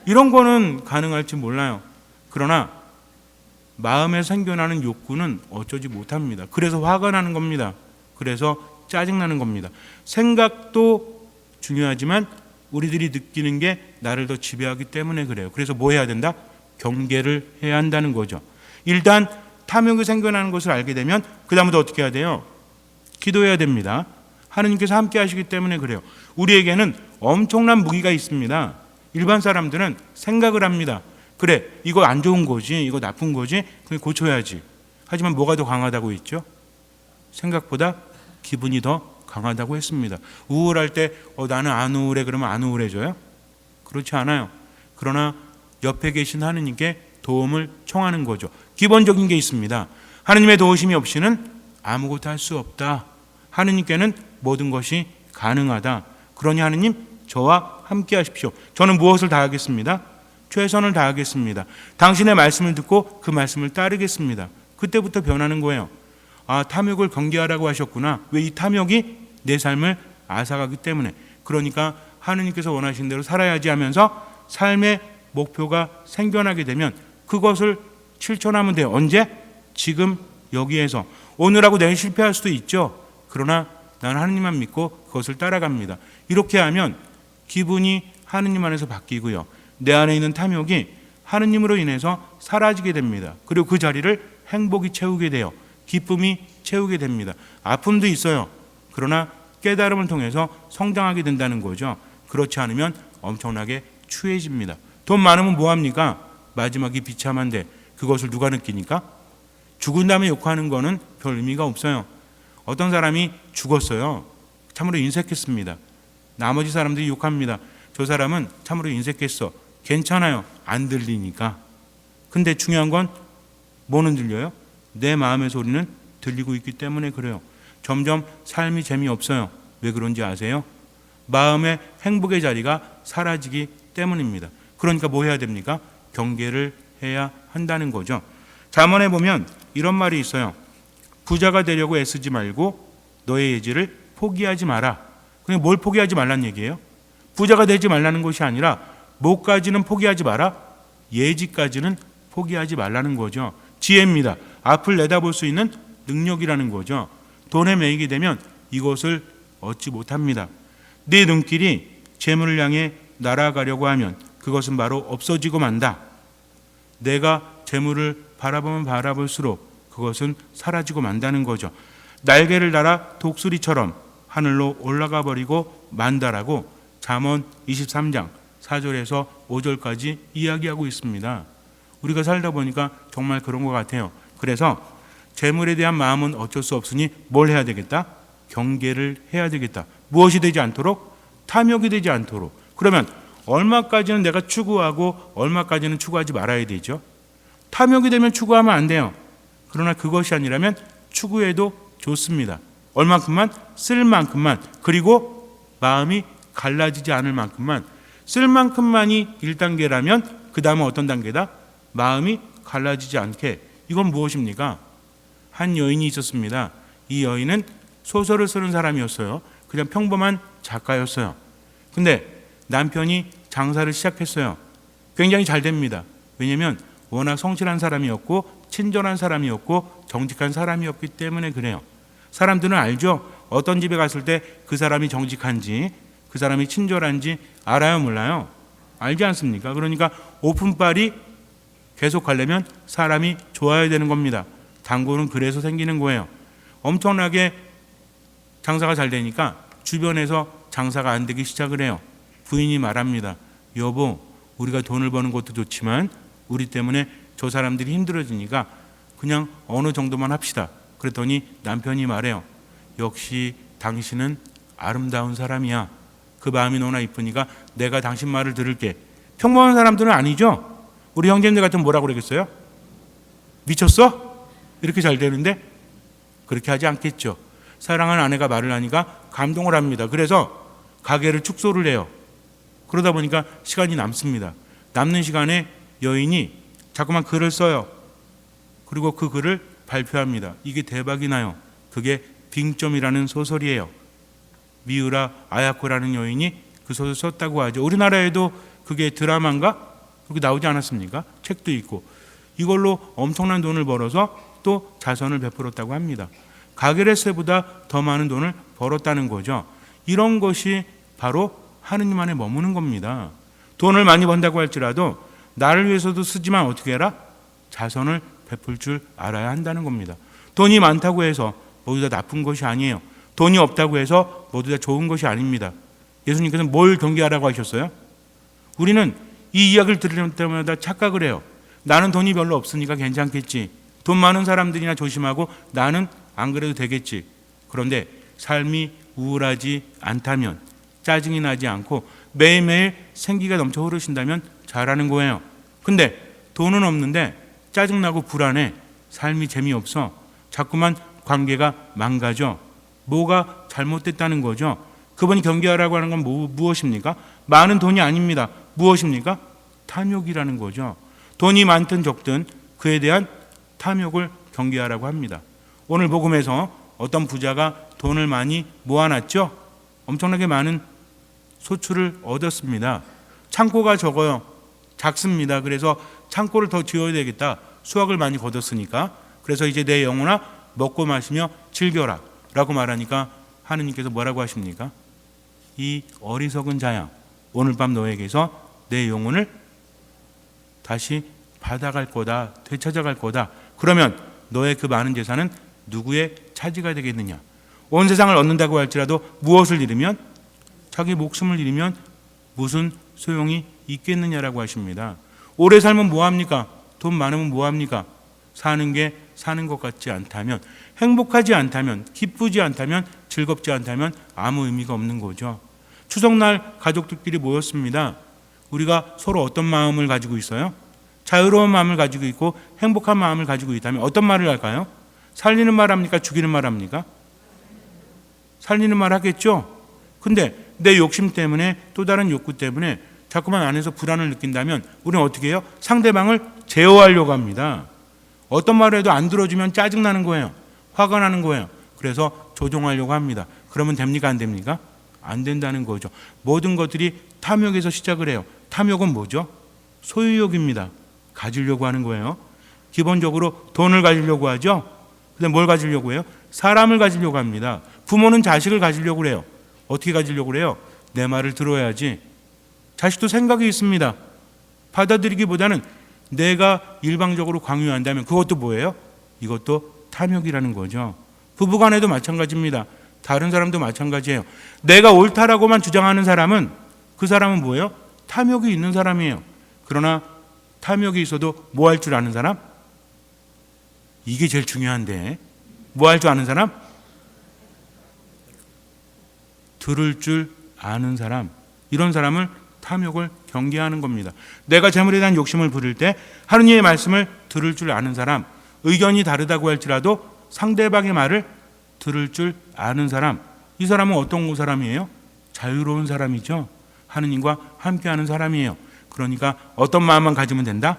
이런 거는 가능할지 몰라요. 그러나 마음에 생겨나는 욕구는 어쩌지 못합니다. 그래서 화가 나는 겁니다. 그래서 짜증나는 겁니다. 생각도 중요하지만 우리들이 느끼는 게 나를 더 지배하기 때문에 그래요. 그래서 뭐 해야 된다? 경계를 해야 한다는 거죠. 일단 탐욕이 생겨나는 것을 알게 되면 그 다음부터 어떻게 해야 돼요? 기도해야 됩니다. 하느님께서 함께 하시기 때문에 그래요. 우리에게는 엄청난 무기가 있습니다. 일반 사람들은 생각을 합니다. 그래, 이거 안 좋은 거지, 이거 나쁜 거지, 그냥 고쳐야지. 하지만 뭐가 더 강하다고 했죠? 생각보다 기분이 더 강하다고 했습니다. 우울할 때 나는 안 우울해 그러면 안 우울해져요? 그렇지 않아요. 그러나 옆에 계신 하느님께 도움을 청하는 거죠. 기본적인 게 있습니다. 하느님의 도우심이 없이는 아무것도 할 수 없다. 하느님께는 모든 것이 가능하다. 그러니 하느님 저와 함께 하십시오. 저는 무엇을 다하겠습니다? 최선을 다하겠습니다. 당신의 말씀을 듣고 그 말씀을 따르겠습니다. 그때부터 변하는 거예요. 아, 탐욕을 경계하라고 하셨구나. 왜 이 탐욕이 내 삶을 앗아가기 때문에. 그러니까 하느님께서 원하신 대로 살아야지 하면서 삶의 목표가 생겨나게 되면 그것을 실천하면 돼요. 언제? 지금 여기에서. 오늘하고 내일 실패할 수도 있죠. 그러나 나는 하느님만 믿고 그것을 따라갑니다. 이렇게 하면 기분이 하느님 안에서 바뀌고요. 내 안에 있는 탐욕이 하느님으로 인해서 사라지게 됩니다. 그리고 그 자리를 행복이 채우게 돼요. 기쁨이 채우게 됩니다. 아픔도 있어요. 그러나 깨달음을 통해서 성장하게 된다는 거죠. 그렇지 않으면 엄청나게 추해집니다. 돈 많으면 뭐합니까? 마지막이 비참한데 그것을 누가 느끼니까? 죽은 다음에 욕하는 거는 별 의미가 없어요. 어떤 사람이 죽었어요. 참으로 인색했습니다. 나머지 사람들이 욕합니다. 저 사람은 참으로 인색했어. 괜찮아요. 안 들리니까. 근데 중요한 건 뭐는 들려요? 내 마음의 소리는 들리고 있기 때문에 그래요. 점점 삶이 재미없어요. 왜 그런지 아세요? 마음의 행복의 자리가 사라지기 때문입니다. 그러니까 뭐 해야 됩니까? 경계를 해야 한다는 거죠. 잠언에 보면 이런 말이 있어요. 부자가 되려고 애쓰지 말고 너의 예지를 포기하지 마라. 그냥 뭘 포기하지 말란 얘기예요? 부자가 되지 말라는 것이 아니라 뭐까지는 포기하지 마라? 예지까지는 포기하지 말라는 거죠. 지혜입니다. 앞을 내다볼 수 있는 능력이라는 거죠. 돈에 매이게 되면 이것을 얻지 못합니다. 네 눈길이 재물을 향해 날아가려고 하면 그것은 바로 없어지고 만다. 내가 재물을 바라보면 바라볼수록 그것은 사라지고 만다는 거죠. 날개를 달아 독수리처럼 하늘로 올라가 버리고 만다라고 잠언 23장 4절에서 5절까지 이야기하고 있습니다. 우리가 살다 보니까 정말 그런 것 같아요. 그래서 재물에 대한 마음은 어쩔 수 없으니 뭘 해야 되겠다? 경계를 해야 되겠다. 무엇이 되지 않도록? 탐욕이 되지 않도록. 그러면 얼마까지는 내가 추구하고 얼마까지는 추구하지 말아야 되죠? 탐욕이 되면 추구하면 안 돼요. 그러나 그것이 아니라면 추구해도 좋습니다. 얼만큼만? 쓸 만큼만. 그리고 마음이 갈라지지 않을 만큼만. 쓸 만큼만이 1단계라면 그 다음은 어떤 단계다? 마음이 갈라지지 않게. 이건 무엇입니까? 한 여인이 있었습니다. 이 여인은 소설을 쓰는 사람이었어요. 그냥 평범한 작가였어요. 근데 남편이 장사를 시작했어요. 굉장히 잘 됩니다. 왜냐하면 워낙 성실한 사람이었고 친절한 사람이었고 정직한 사람이었기 때문에 그래요. 사람들은 알죠? 어떤 집에 갔을 때 그 사람이 정직한지 그 사람이 친절한지 알아요, 몰라요? 알지 않습니까? 그러니까 오픈빨이 계속 가려면 사람이 좋아야 되는 겁니다. 단골은 그래서 생기는 거예요. 엄청나게 장사가 잘 되니까 주변에서 장사가 안 되기 시작을 해요. 부인이 말합니다. 여보, 우리가 돈을 버는 것도 좋지만 우리 때문에 저 사람들이 힘들어지니까 그냥 어느 정도만 합시다. 그랬더니 남편이 말해요. 역시 당신은 아름다운 사람이야. 그 마음이 너무나 이쁘니까 내가 당신 말을 들을게. 평범한 사람들은 아니죠. 우리 형제님들 같으면 뭐라고 그러겠어요? 미쳤어? 이렇게 잘 되는데? 그렇게 하지 않겠죠. 사랑하는 아내가 말을 하니까 감동을 합니다. 그래서 가게를 축소를 해요. 그러다 보니까 시간이 남습니다. 남는 시간에 여인이 자꾸만 글을 써요. 그리고 그 글을 발표합니다. 이게 대박이 나요. 그게 빙점이라는 소설이에요. 미우라 아야코라는 여인이 그 소설 썼다고 하죠. 우리나라에도 그게 드라마인가? 그렇게 나오지 않았습니까? 책도 있고. 이걸로 엄청난 돈을 벌어서 또 자선을 베풀었다고 합니다. 가게레스보다 더 많은 돈을 벌었다는 거죠. 이런 것이 바로 하느님 안에 머무는 겁니다. 돈을 많이 번다고 할지라도 나를 위해서도 쓰지만 어떻게 해라? 자선을 베풀 줄 알아야 한다는 겁니다. 돈이 많다고 해서 모두 다 나쁜 것이 아니에요. 돈이 없다고 해서 모두 다 좋은 것이 아닙니다. 예수님께서는 뭘 경계하라고 하셨어요? 우리는 이 이야기를 들을 때마다 착각을 해요. 나는 돈이 별로 없으니까 괜찮겠지. 돈 많은 사람들이나 조심하고 나는 안 그래도 되겠지. 그런데 삶이 우울하지 않다면, 짜증이 나지 않고 매일매일 생기가 넘쳐 흐르신다면 잘하는 거예요. 근데 돈은 없는데 짜증나고 불안해. 삶이 재미없어. 자꾸만 관계가 망가져. 뭐가 잘못됐다는 거죠. 그분이 경계하라고 하는 건 무엇입니까? 많은 돈이 아닙니다. 무엇입니까? 탐욕이라는 거죠. 돈이 많든 적든 그에 대한 탐욕을 경계하라고 합니다. 오늘 복음에서 어떤 부자가 돈을 많이 모아놨죠. 엄청나게 많은 소출을 얻었습니다. 창고가 적어요. 작습니다. 그래서 창고를 더 지어야 되겠다. 수확을 많이 거뒀으니까. 그래서 이제 내 영혼아 먹고 마시며 즐겨라 라고 말하니까 하느님께서 뭐라고 하십니까? 이 어리석은 자야, 오늘 밤 너에게서 내 영혼을 다시 받아갈 거다, 되찾아갈 거다. 그러면 너의 그 많은 재산은 누구의 차지가 되겠느냐? 온 세상을 얻는다고 할지라도 무엇을 잃으면? 자기 목숨을 잃으면 무슨 소용이 있겠느냐라고 하십니다. 오래 살면 뭐합니까? 돈 많으면 뭐합니까? 사는 게 사는 것 같지 않다면, 행복하지 않다면, 기쁘지 않다면, 즐겁지 않다면 아무 의미가 없는 거죠. 추석날 가족들끼리 모였습니다. 우리가 서로 어떤 마음을 가지고 있어요? 자유로운 마음을 가지고 있고 행복한 마음을 가지고 있다면 어떤 말을 할까요? 살리는 말 합니까? 죽이는 말 합니까? 살리는 말 하겠죠? 근데 내 욕심 때문에, 또 다른 욕구 때문에 자꾸만 안에서 불안을 느낀다면 우리는 어떻게 해요? 상대방을 제어하려고 합니다. 어떤 말을 해도 안 들어주면 짜증나는 거예요. 화가 나는 거예요. 그래서 조종하려고 합니다. 그러면 됩니까? 안 됩니까? 안 된다는 거죠. 모든 것들이 탐욕에서 시작을 해요. 탐욕은 뭐죠? 소유욕입니다. 가지려고 하는 거예요. 기본적으로 돈을 가지려고 하죠. 근데 뭘 가지려고 해요? 사람을 가지려고 합니다. 부모는 자식을 가지려고 해요. 어떻게 가지려고 해요? 내 말을 들어야지. 자식도 생각이 있습니다. 받아들이기보다는 내가 일방적으로 강요한다면 그것도 뭐예요? 이것도 탐욕이라는 거죠. 부부간에도 마찬가지입니다. 다른 사람도 마찬가지예요. 내가 옳다라고만 주장하는 사람은 그 사람은 뭐예요? 탐욕이 있는 사람이에요. 그러나 탐욕이 있어도 뭐 할 줄 아는 사람? 이게 제일 중요한데 뭐 할 줄 아는 사람? 들을 줄 아는 사람. 이런 사람을 탐욕을 경계하는 겁니다. 내가 재물에 대한 욕심을 부릴 때 하느님의 말씀을 들을 줄 아는 사람, 의견이 다르다고 할지라도 상대방의 말을 들을 줄 아는 사람. 이 사람은 어떤 사람이에요? 자유로운 사람이죠. 하느님과 함께하는 사람이에요. 그러니까 어떤 마음만 가지면 된다?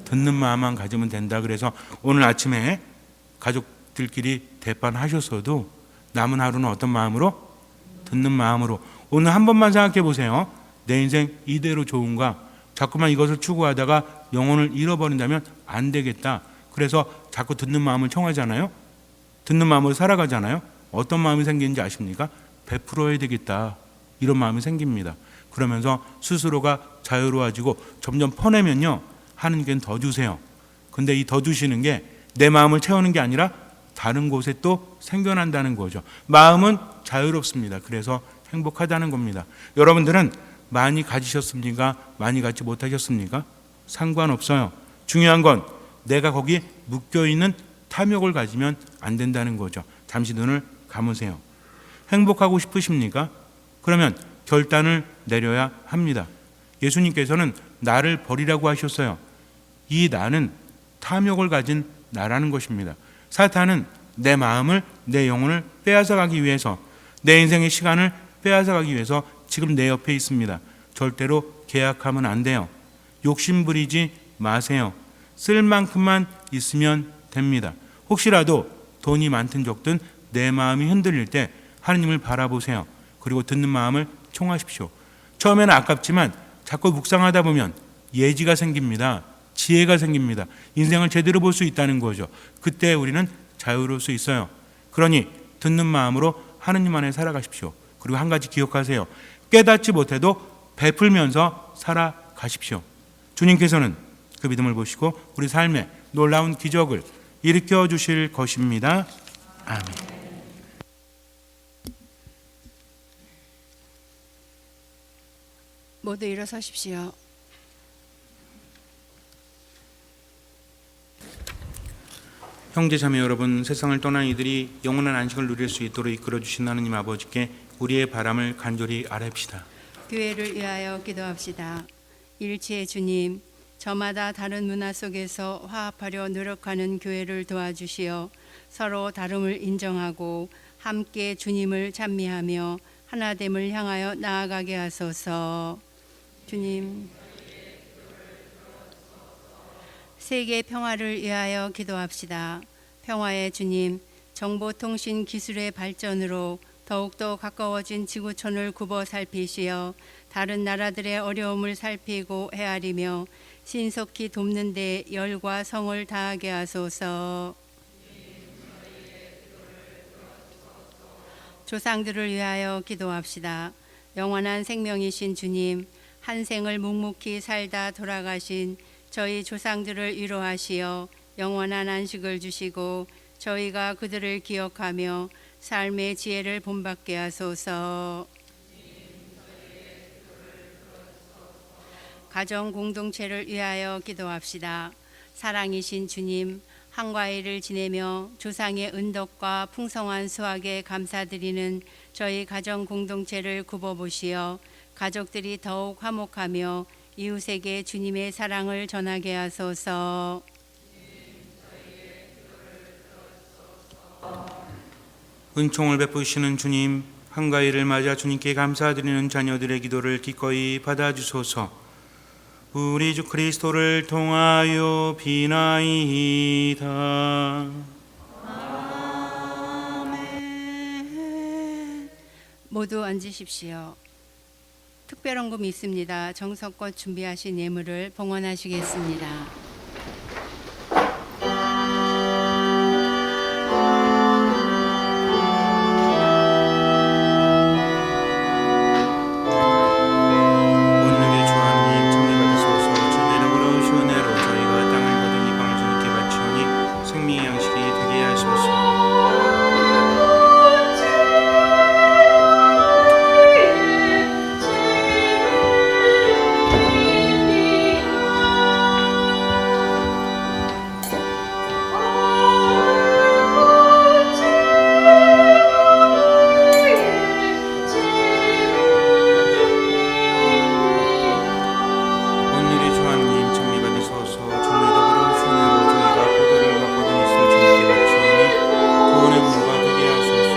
듣는 마음만 가지면 된다. 그래서 오늘 아침에 가족들끼리 대판하셨어도 남은 하루는 어떤 마음으로? 듣는 마음으로. 오늘 한 번만 생각해 보세요. 내 인생 이대로 좋은가? 자꾸만 이것을 추구하다가 영혼을 잃어버린다면 안 되겠다. 그래서 자꾸 듣는 마음을 청하잖아요. 듣는 마음으로 살아가잖아요. 어떤 마음이 생기는지 아십니까? 베풀어야 되겠다. 이런 마음이 생깁니다. 그러면서 스스로가 자유로워지고 점점 퍼내면요. 하느님께는 더 주세요. 근데 이 더 주시는 게 내 마음을 채우는 게 아니라 다른 곳에 또 생겨난다는 거죠. 마음은 자유롭습니다. 그래서 행복하다는 겁니다. 여러분들은 많이 가지셨습니까? 많이 갖지 못하셨습니까? 상관없어요. 중요한 건 내가 거기 묶여있는 탐욕을 가지면 안 된다는 거죠. 잠시 눈을 감으세요. 행복하고 싶으십니까? 그러면 결단을 내려야 합니다. 예수님께서는 나를 버리라고 하셨어요. 이 나는 탐욕을 가진 나라는 것입니다. 사탄은 내 마음을, 내 영혼을 빼앗아가기 위해서, 내 인생의 시간을 빼앗아가기 위해서 지금 내 옆에 있습니다. 절대로 계약하면 안 돼요. 욕심 부리지 마세요. 쓸 만큼만 있으면 됩니다. 혹시라도 돈이 많든 적든 내 마음이 흔들릴 때 하느님을 바라보세요. 그리고 듣는 마음을 총하십시오. 처음에는 아깝지만 자꾸 묵상하다 보면 예지가 생깁니다. 지혜가 생깁니다. 인생을 제대로 볼 수 있다는 거죠. 그때 우리는 자유로울 수 있어요. 그러니 듣는 마음으로 하느님 안에 살아가십시오. 그리고 한 가지 기억하세요. 깨닫지 못해도 베풀면서 살아가십시오. 주님께서는 그 믿음을 보시고 우리 삶에 놀라운 기적을 일으켜 주실 것입니다. 아멘. 모두 일어서십시오. 형제자매 여러분, 세상을 떠난 이들이 영원한 안식을 누릴 수 있도록 이끌어주신 하느님 아버지께 우리의 바람을 간절히 아뢰옵시다. 교회를 위하여 기도합시다. 일치의 주님, 저마다 다른 문화 속에서 화합하려 노력하는 교회를 도와주시어 서로 다름을 인정하고 함께 주님을 찬미하며 하나됨을 향하여 나아가게 하소서. 주님, 세계 평화를 위하여 기도합시다. 평화의 주님, 정보통신 기술의 발전으로 더욱더 가까워진 지구촌을 굽어 살피시어 다른 나라들의 어려움을 살피고 헤아리며 신속히 돕는 데 열과 성을 다하게 하소서. 조상들을 위하여 기도합시다. 영원한 생명이신 주님, 한 생을 묵묵히 살다 돌아가신 저희 조상들을 위로하시어 영원한 안식을 주시고 저희가 그들을 기억하며 삶의 지혜를 본받게 하소서. 가정 공동체를 위하여 기도합시다. 사랑이신 주님, 한가위를 지내며 조상의 은덕과 풍성한 수확에 감사드리는 저희 가정 공동체를 굽어보시어 가족들이 더욱 화목하며 이웃에게 주님의 사랑을 전하게 하소서. 은총을 베푸시는 주님, 한가위를 맞아 주님께 감사드리는 자녀들의 기도를 기꺼이 받아주소서. 우리 주 그리스도를 통하여 비나이다. 아멘. 모두 앉으십시오. 특별헌금이 있습니다. 정성껏 준비하신 예물을 봉헌하시겠습니다. 오늘의 주 하나님 참여 받으소서. 주내력으로 주은혜로 저희가 땅을 거둔 이방을 주님께 바치오니 생명의 양식이 되게 하소서. 오늘의 주 하나님 참여 받으소서. 주내력으로 주은혜로 저희가 포도를 거둔 이방을 주님께 바치오니 구원의 문과 되게 하소서.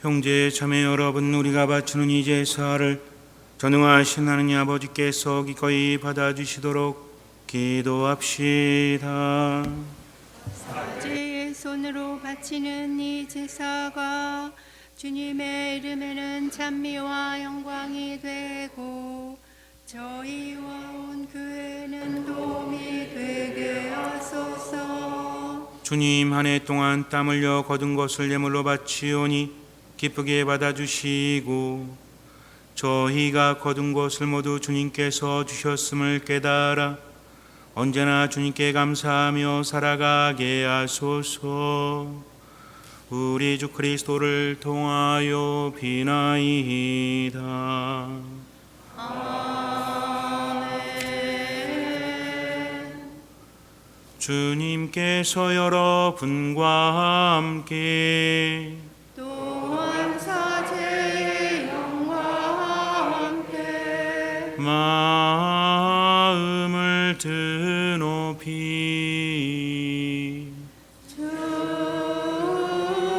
형제 자매 여러분, 우리가 바치는 이 제사를 전능하신 하느님 아버지께서 기꺼이 받아주시도록 기도합시다. 제 손으로 바치는 이 제사가 주님의 이름에는 찬미와 영광이 되고 저희와 온 교회는 도움이 되게 하소서. 주님, 한 해 동안 땀 흘려 거둔 것을 예물로 바치오니 기쁘게 받아주시고 저희가 거둔 것을 모두 주님께서 주셨음을 깨달아 언제나 주님께 감사하며 살아가게 하소서. 우리 주 그리스도를 통하여 비나이다. 아멘. 주님께서 여러분과 함께 또한 사제의 영과 함께 마음을 드높이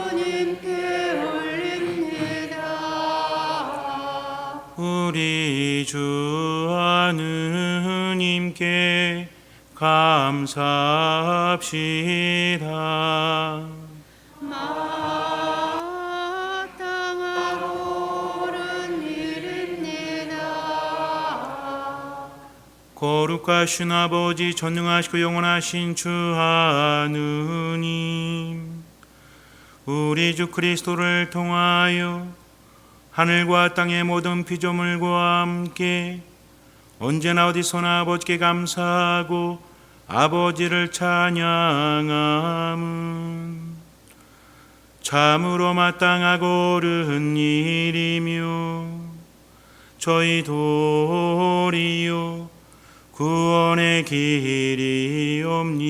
주님께 올립니다. 우리 주 하느님께 감사합시다. 마땅하고 옳은 일입니다. 거룩하신 아버지, 전능하시고 영원하신 주 하느님, 우리 주 그리스도를 통하여 하늘과 땅의 모든 피조물과 함께 언제나 어디서나 아버지께 감사하고 아버지를 찬양함은 참으로 마땅하고 옳은 일이며 저희 도리요 구원의 길이옵니다.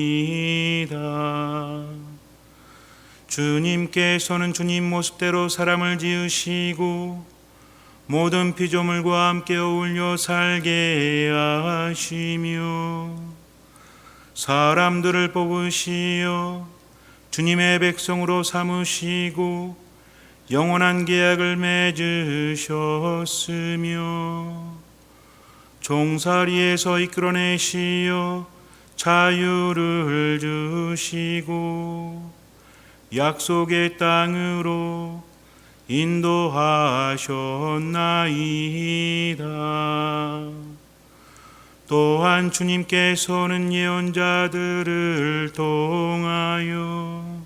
주님께서는 주님 모습대로 사람을 지으시고 모든 피조물과 함께 어울려 살게 하시며 사람들을 뽑으시어 주님의 백성으로 삼으시고 영원한 계약을 맺으셨으며 종살이에서 이끌어내시어 자유를 주시고 약속의 땅으로 인도하셨나이다. 또한 주님께서는 예언자들을 통하여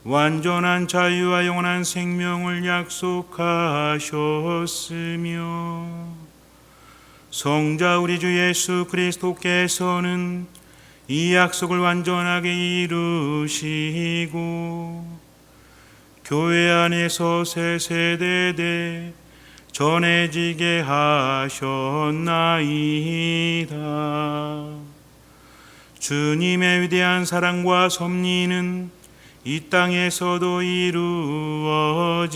완전한 자유와 영원한 생명을 약속하셨으며 성자 우리 주 예수 그리스도께서는 이 약속을 완전하게 이루시고 교회 안에서 세세대대 전해지게 하셨나이다. 주님의 위대한 사랑과 섭리는 이 땅에서도 이루어지니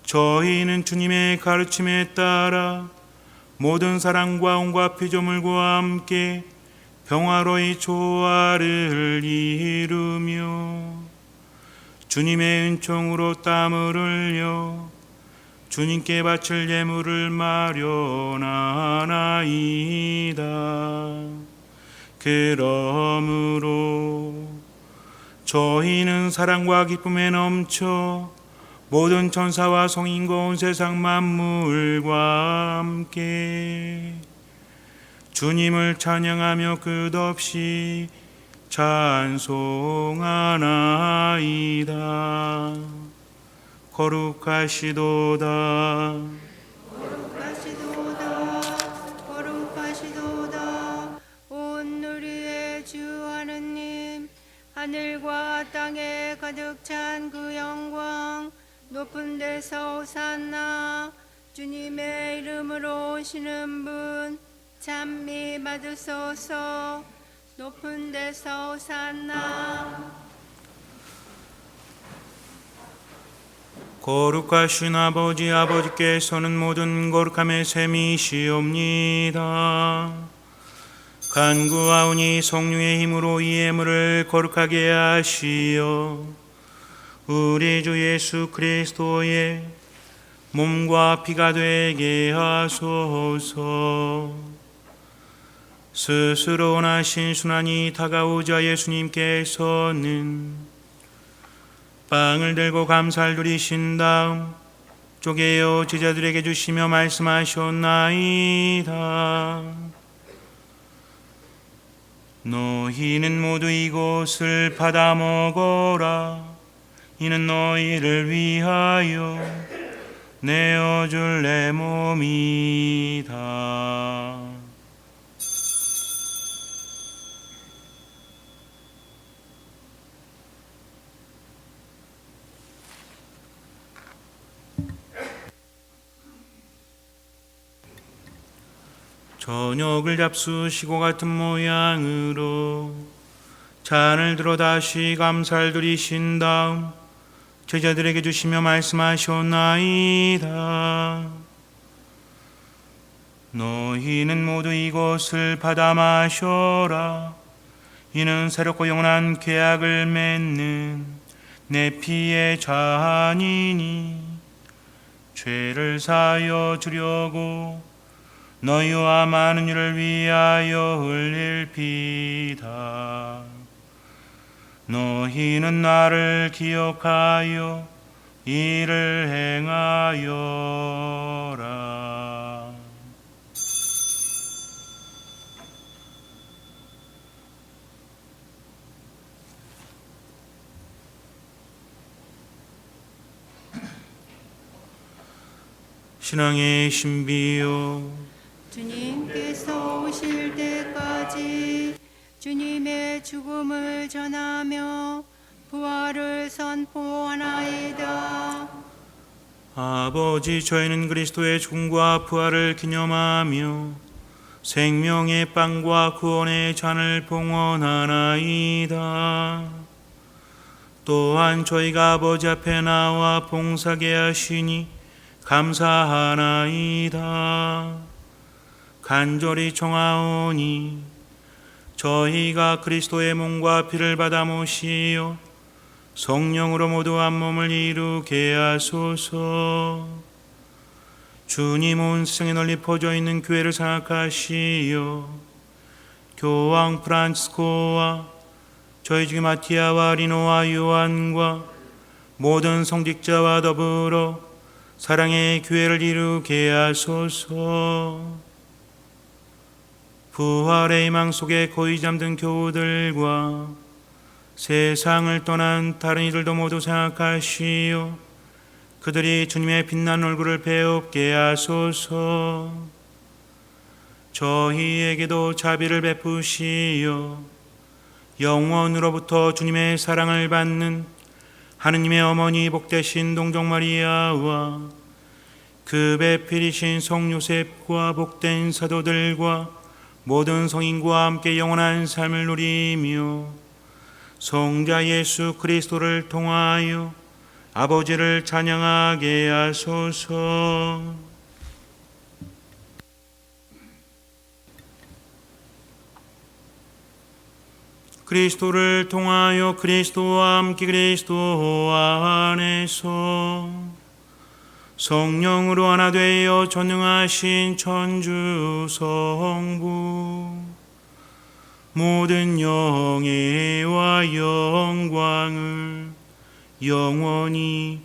저희는 주님의 가르침에 따라 모든 사람과 온갖 피조물과 함께 평화로이 조화를 이루며 주님의 은총으로 땀을 흘려 주님께 바칠 예물을 마련하나이다. 그러므로 저희는 사랑과 기쁨에 넘쳐 모든 천사와 성인과 온 세상 만물과 함께 주님을 찬양하며 끝없이 찬송하나이다. 거룩하시도다. 거룩하시도다. 거룩하시도다. 온 우리의 주 하느님, 하늘과 땅에 가득 찬 그 영광, 높은 데서 호산나. 주님의 이름으로 오시는 분 찬미 받으소서. 높은 데서 호산나. 거룩하신 아버지께서는 모든 거룩함의 셈이시옵니다. 간구하오니 성령의 힘으로 이 예물을 거룩하게 하시어 우리 주 예수 그리스도의 몸과 피가 되게 하소서. 스스로 원하신 순환이 다가오자 예수님께서는 빵을 들고 감사를 드리신 다음 쪼개어 제자들에게 주시며 말씀하셨나이다. 너희는 모두 이것을 받아 먹어라. 이는 너희를 위하여 내어줄 내 몸이다. 저녁을 잡수시고 같은 모양으로 잔을 들어 다시 감사를 드리신 다음 제자들에게 주시며 말씀하셨나이다. 너희는 모두 이것을 받아 마셔라. 이는 새롭고 영원한 계약을 맺는 내 피의 잔이니 죄를 사하여 주려고 너희와 많은 이를 위하여 흘릴 피다. 너희는 나를 기억하여 이를 행하여라. 신앙의 신비요, 주님께서 오실 때까지 주님의 죽음을 전하며 부활을 선포하나이다. 아버지, 저희는 그리스도의 죽음과 부활을 기념하며 생명의 빵과 구원의 잔을 봉헌하나이다. 또한 저희가 아버지 앞에 나와 봉사게 하시니 감사하나이다. 간절히 청하오니 저희가 그리스도의 몸과 피를 받아 모시어 성령으로 모두 한 몸을 이루게 하소서. 주님, 온 세상에 널리 퍼져 있는 교회를 생각하시어 교황 프란치스코와 저희 중에 마티아와 리노와 요한과 모든 성직자와 더불어 사랑의 교회를 이루게 하소서. 부활의 희망 속에 거의 잠든 교우들과 세상을 떠난 다른 이들도 모두 생각하시어 그들이 주님의 빛난 얼굴을 배웁게 하소서. 저희에게도 자비를 베푸시어 영원으로부터 주님의 사랑을 받는 하느님의 어머니 복되신 동정 마리아와 그 배필이신 성 요셉과 복된 사도들과 모든 성인과 함께 영원한 삶을 누리며 성자 예수 그리스도를 통하여 아버지를 찬양하게 하소서. 그리스도를 통하여 그리스도와 함께 그리스도 안에서 성령으로 하나 되어 전능하신 천주 성부 모든 영예와 영광을 영원히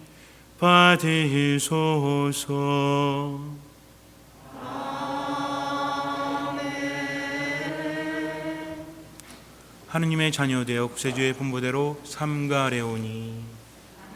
받으소서. 하느님의 자녀되어 구세주의 분부대로 삼가래오니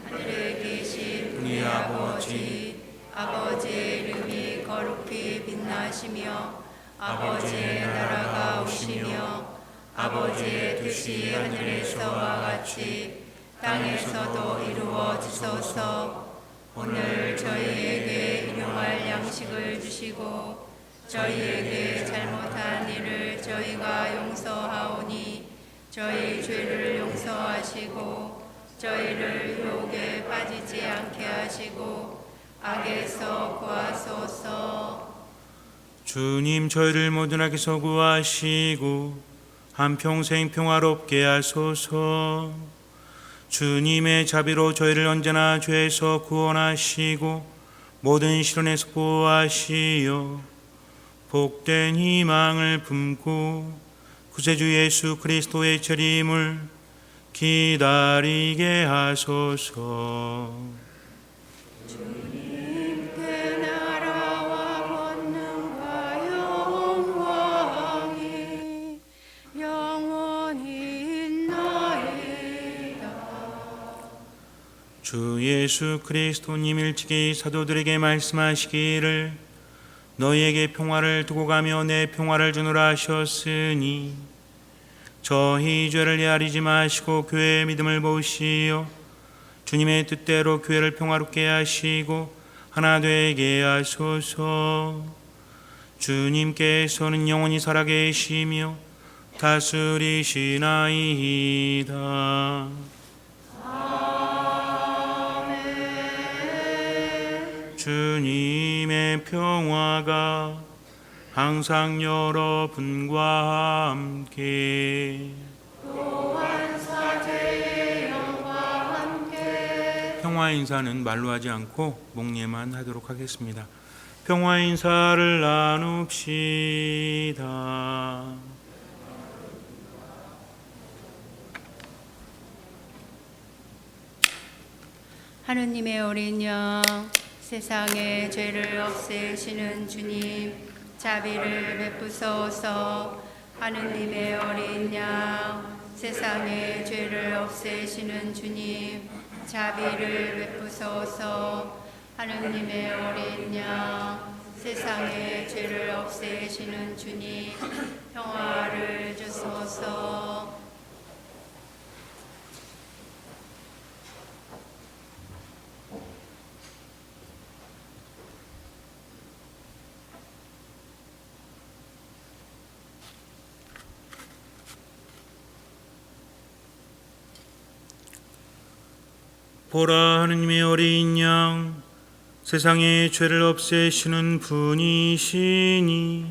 하늘에 계신 우리 아버지, 아버지의 이름이 거룩히 빛나시며 아버지의 나라가 오시며 아버지의 뜻이 하늘에서와 같이 땅에서도 이루어지소서. 오늘 저희에게 일용할 양식을 주시고 저희에게 잘못한 일을 저희가 용서하오니 저희 죄를 용서하시고 저희를 유혹에 빠지지 않게 하시고 악에서 구하소서. 주님, 저희를 모든 악에서 구하시고 한평생 평화롭게 하소서. 주님의 자비로 저희를 언제나 죄에서 구원하시고 모든 시련에서 보호하시어 복된 희망을 품고 구세주 예수 그리스도의 재림을 기다리게 하소서. 주님께 나라와 권능과 영광이 영원히 있나이다. 주 예수 그리스도님 일찍이 사도들에게 말씀하시기를 너희에게 평화를 두고 가며 내 평화를 주노라 하셨으니 저희 죄를 헤아리지 마시고 교회의 믿음을 보시어 주님의 뜻대로 교회를 평화롭게 하시고 하나 되게 하소서. 주님께서는 영원히 살아계시며 다스리시나이다. 주님의 평화가 항상 여러분과 함께 또한 사제의 영과 함께 평화 인사는 말로 하지 않고 목례만 하도록 하겠습니다. 평화 인사를 나눕시다. 하느님의 어린 양 세상의 죄를 없애시는 주님 자비를 베푸소서. 하느님의 어린 양 세상의 죄를 없애시는 주님 자비를 베푸소서. 하느님의 어린 양 세상의 죄를 없애시는 주님 평화를 주소서. 보라, 하느님의 어린 양, 세상의 죄를 없애시는 분이시니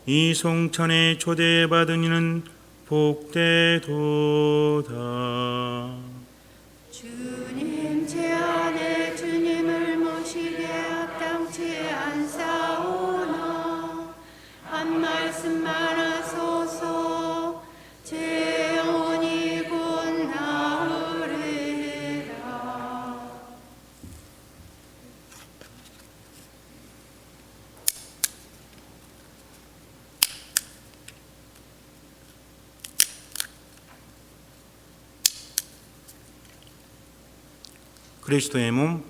이 송찬에 초대받은 이는 복되도다. 주님 제 안에 주님을 모시게 합당치 않사오나 한 말씀만 하소서 제 영혼이 곧 나으리라. 그리스도의 몸,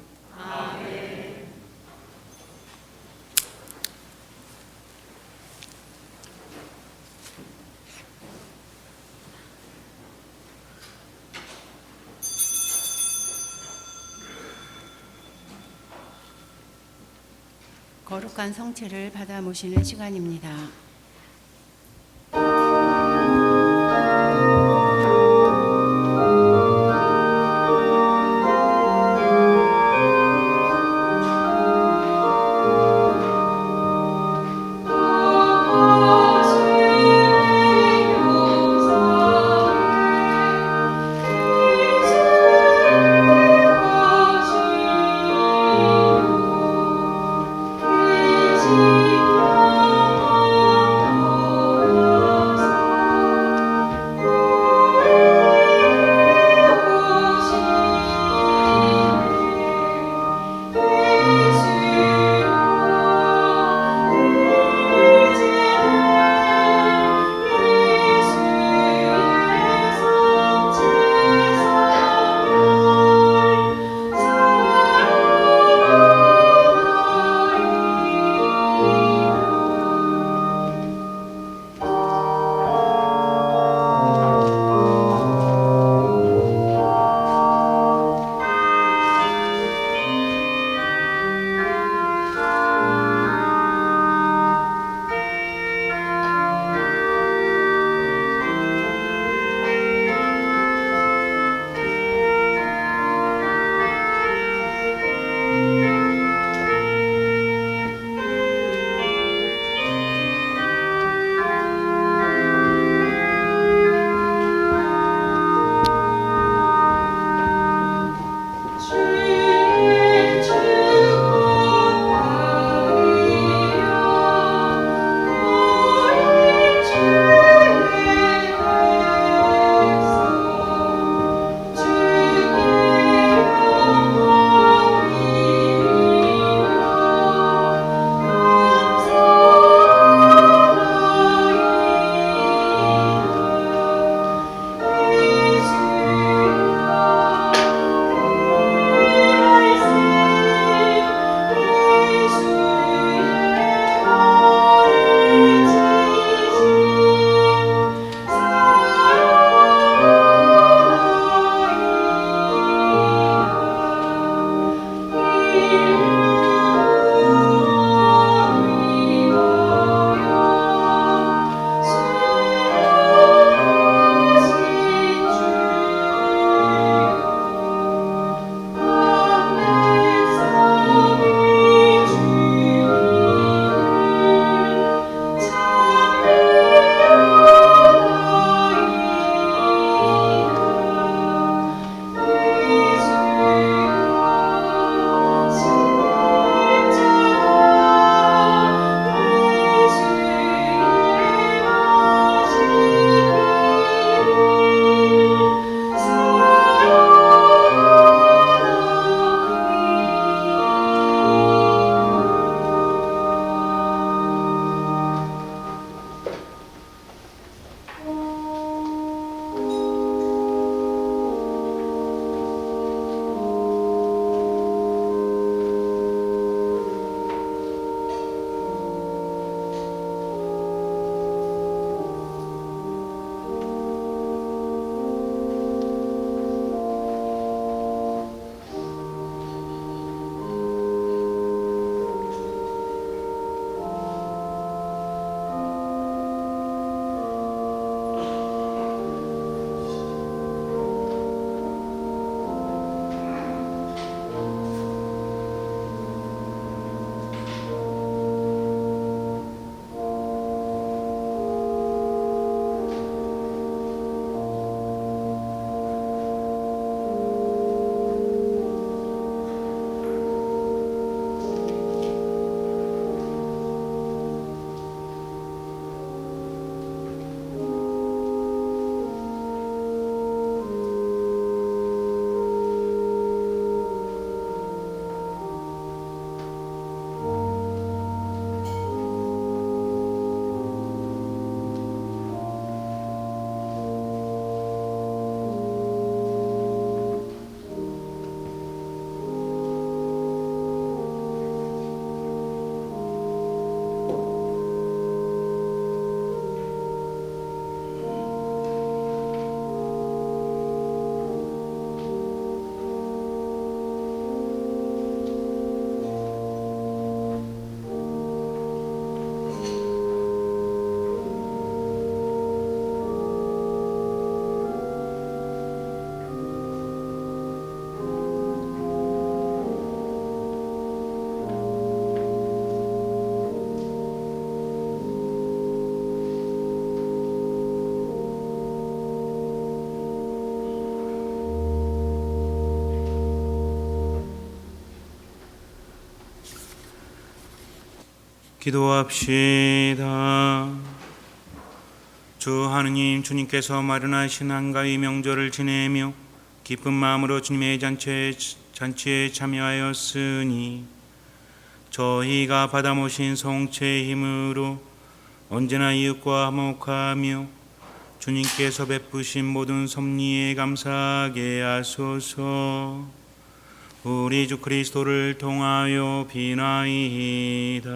거룩한 성체를 받아 모시는 시간입니다. 주 기도합시다. 주 하느님, 주님께서 마련하신 한가위 명절을 지내며 기쁜 마음으로 주님의 잔치에 참여하였으니 저희가 받아 모신 성체의 힘으로 언제나 이웃과 화목하며 주님께서 베푸신 모든 섭리에 감사하게 하소서. 우리 주 그리스도를 통하여 비나이다.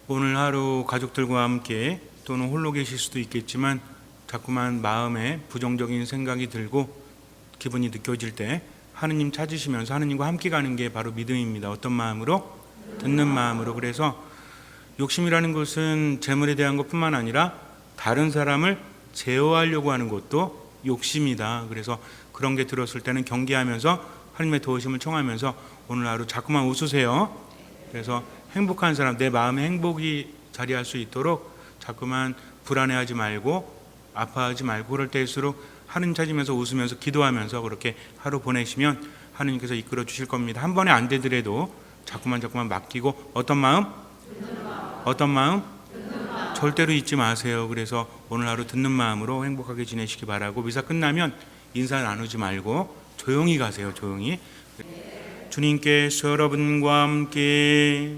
오늘 하루 가족들과 함께 또는 홀로 계실 수도 있겠지만 자꾸만 마음에 부정적인 생각이 들고 기분이 느껴질 때 하느님 찾으시면서 하느님과 함께 가는 게 바로 믿음입니다. 어떤 마음으로? 듣는 마음으로. 그래서 욕심이라는 것은 재물에 대한 것뿐만 아니라 다른 사람을 제어하려고 하는 것도 욕심이다. 그래서 그런 게 들었을 때는 경계하면서 하느님의 도우심을 청하면서 오늘 하루 자꾸만 웃으세요. 그래서 행복한 사람, 내 마음에 행복이 자리할 수 있도록 자꾸만 불안해하지 말고 아파하지 말고 그럴 때일수록 하느님 찾으면서 웃으면서 기도하면서 그렇게 하루 보내시면 하느님께서 이끌어 주실 겁니다. 한 번에 안 되더라도 자꾸만 맡기고 어떤 마음? 어떤 마음? 절대로 잊지 마세요. 그래서 오늘 하루 듣는 마음으로 행복하게 지내시기 바라고 미사 끝나면 인사 나누지 말고 조용히 가세요. 조용히. 주님께서 여러분과 함께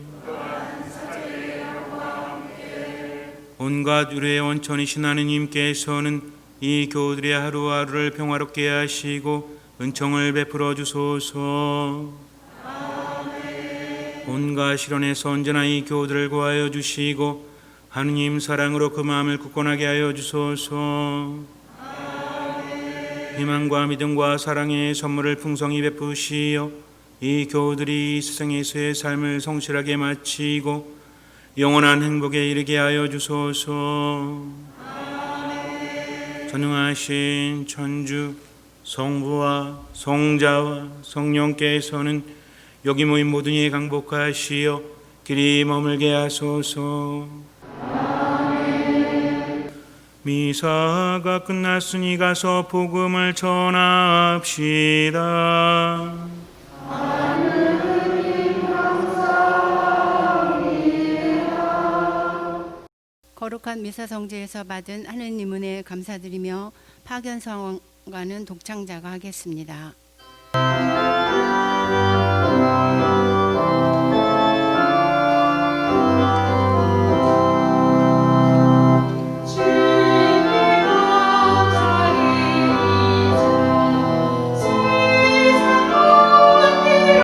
온갖 유래의 원천이신 하느님께서는 이 교우들의 하루하루를 평화롭게 하시고 은총을 베풀어 주소서. 온갖 시련에서 언제나 이 교우들을 구하여 주시고 하느님 사랑으로 그 마음을 굳건하게 하여 주소서. 희망과 믿음과 사랑의 선물을 풍성히 베푸시어 이 교우들이 세상에서의 삶을 성실하게 마치고 영원한 행복에 이르게 하여 주소서. 전능하신 천주 성부와 성자와 성령께서는 여기 모인 모든 이에 강복하시어 길이 머물게 하소서. 미사가 끝났으니 가서 복음을 전합시다. 거룩한 미사 성제에서 받은 하느님 은혜에 감사드리며 파견성가는 독창자가 하겠습니다.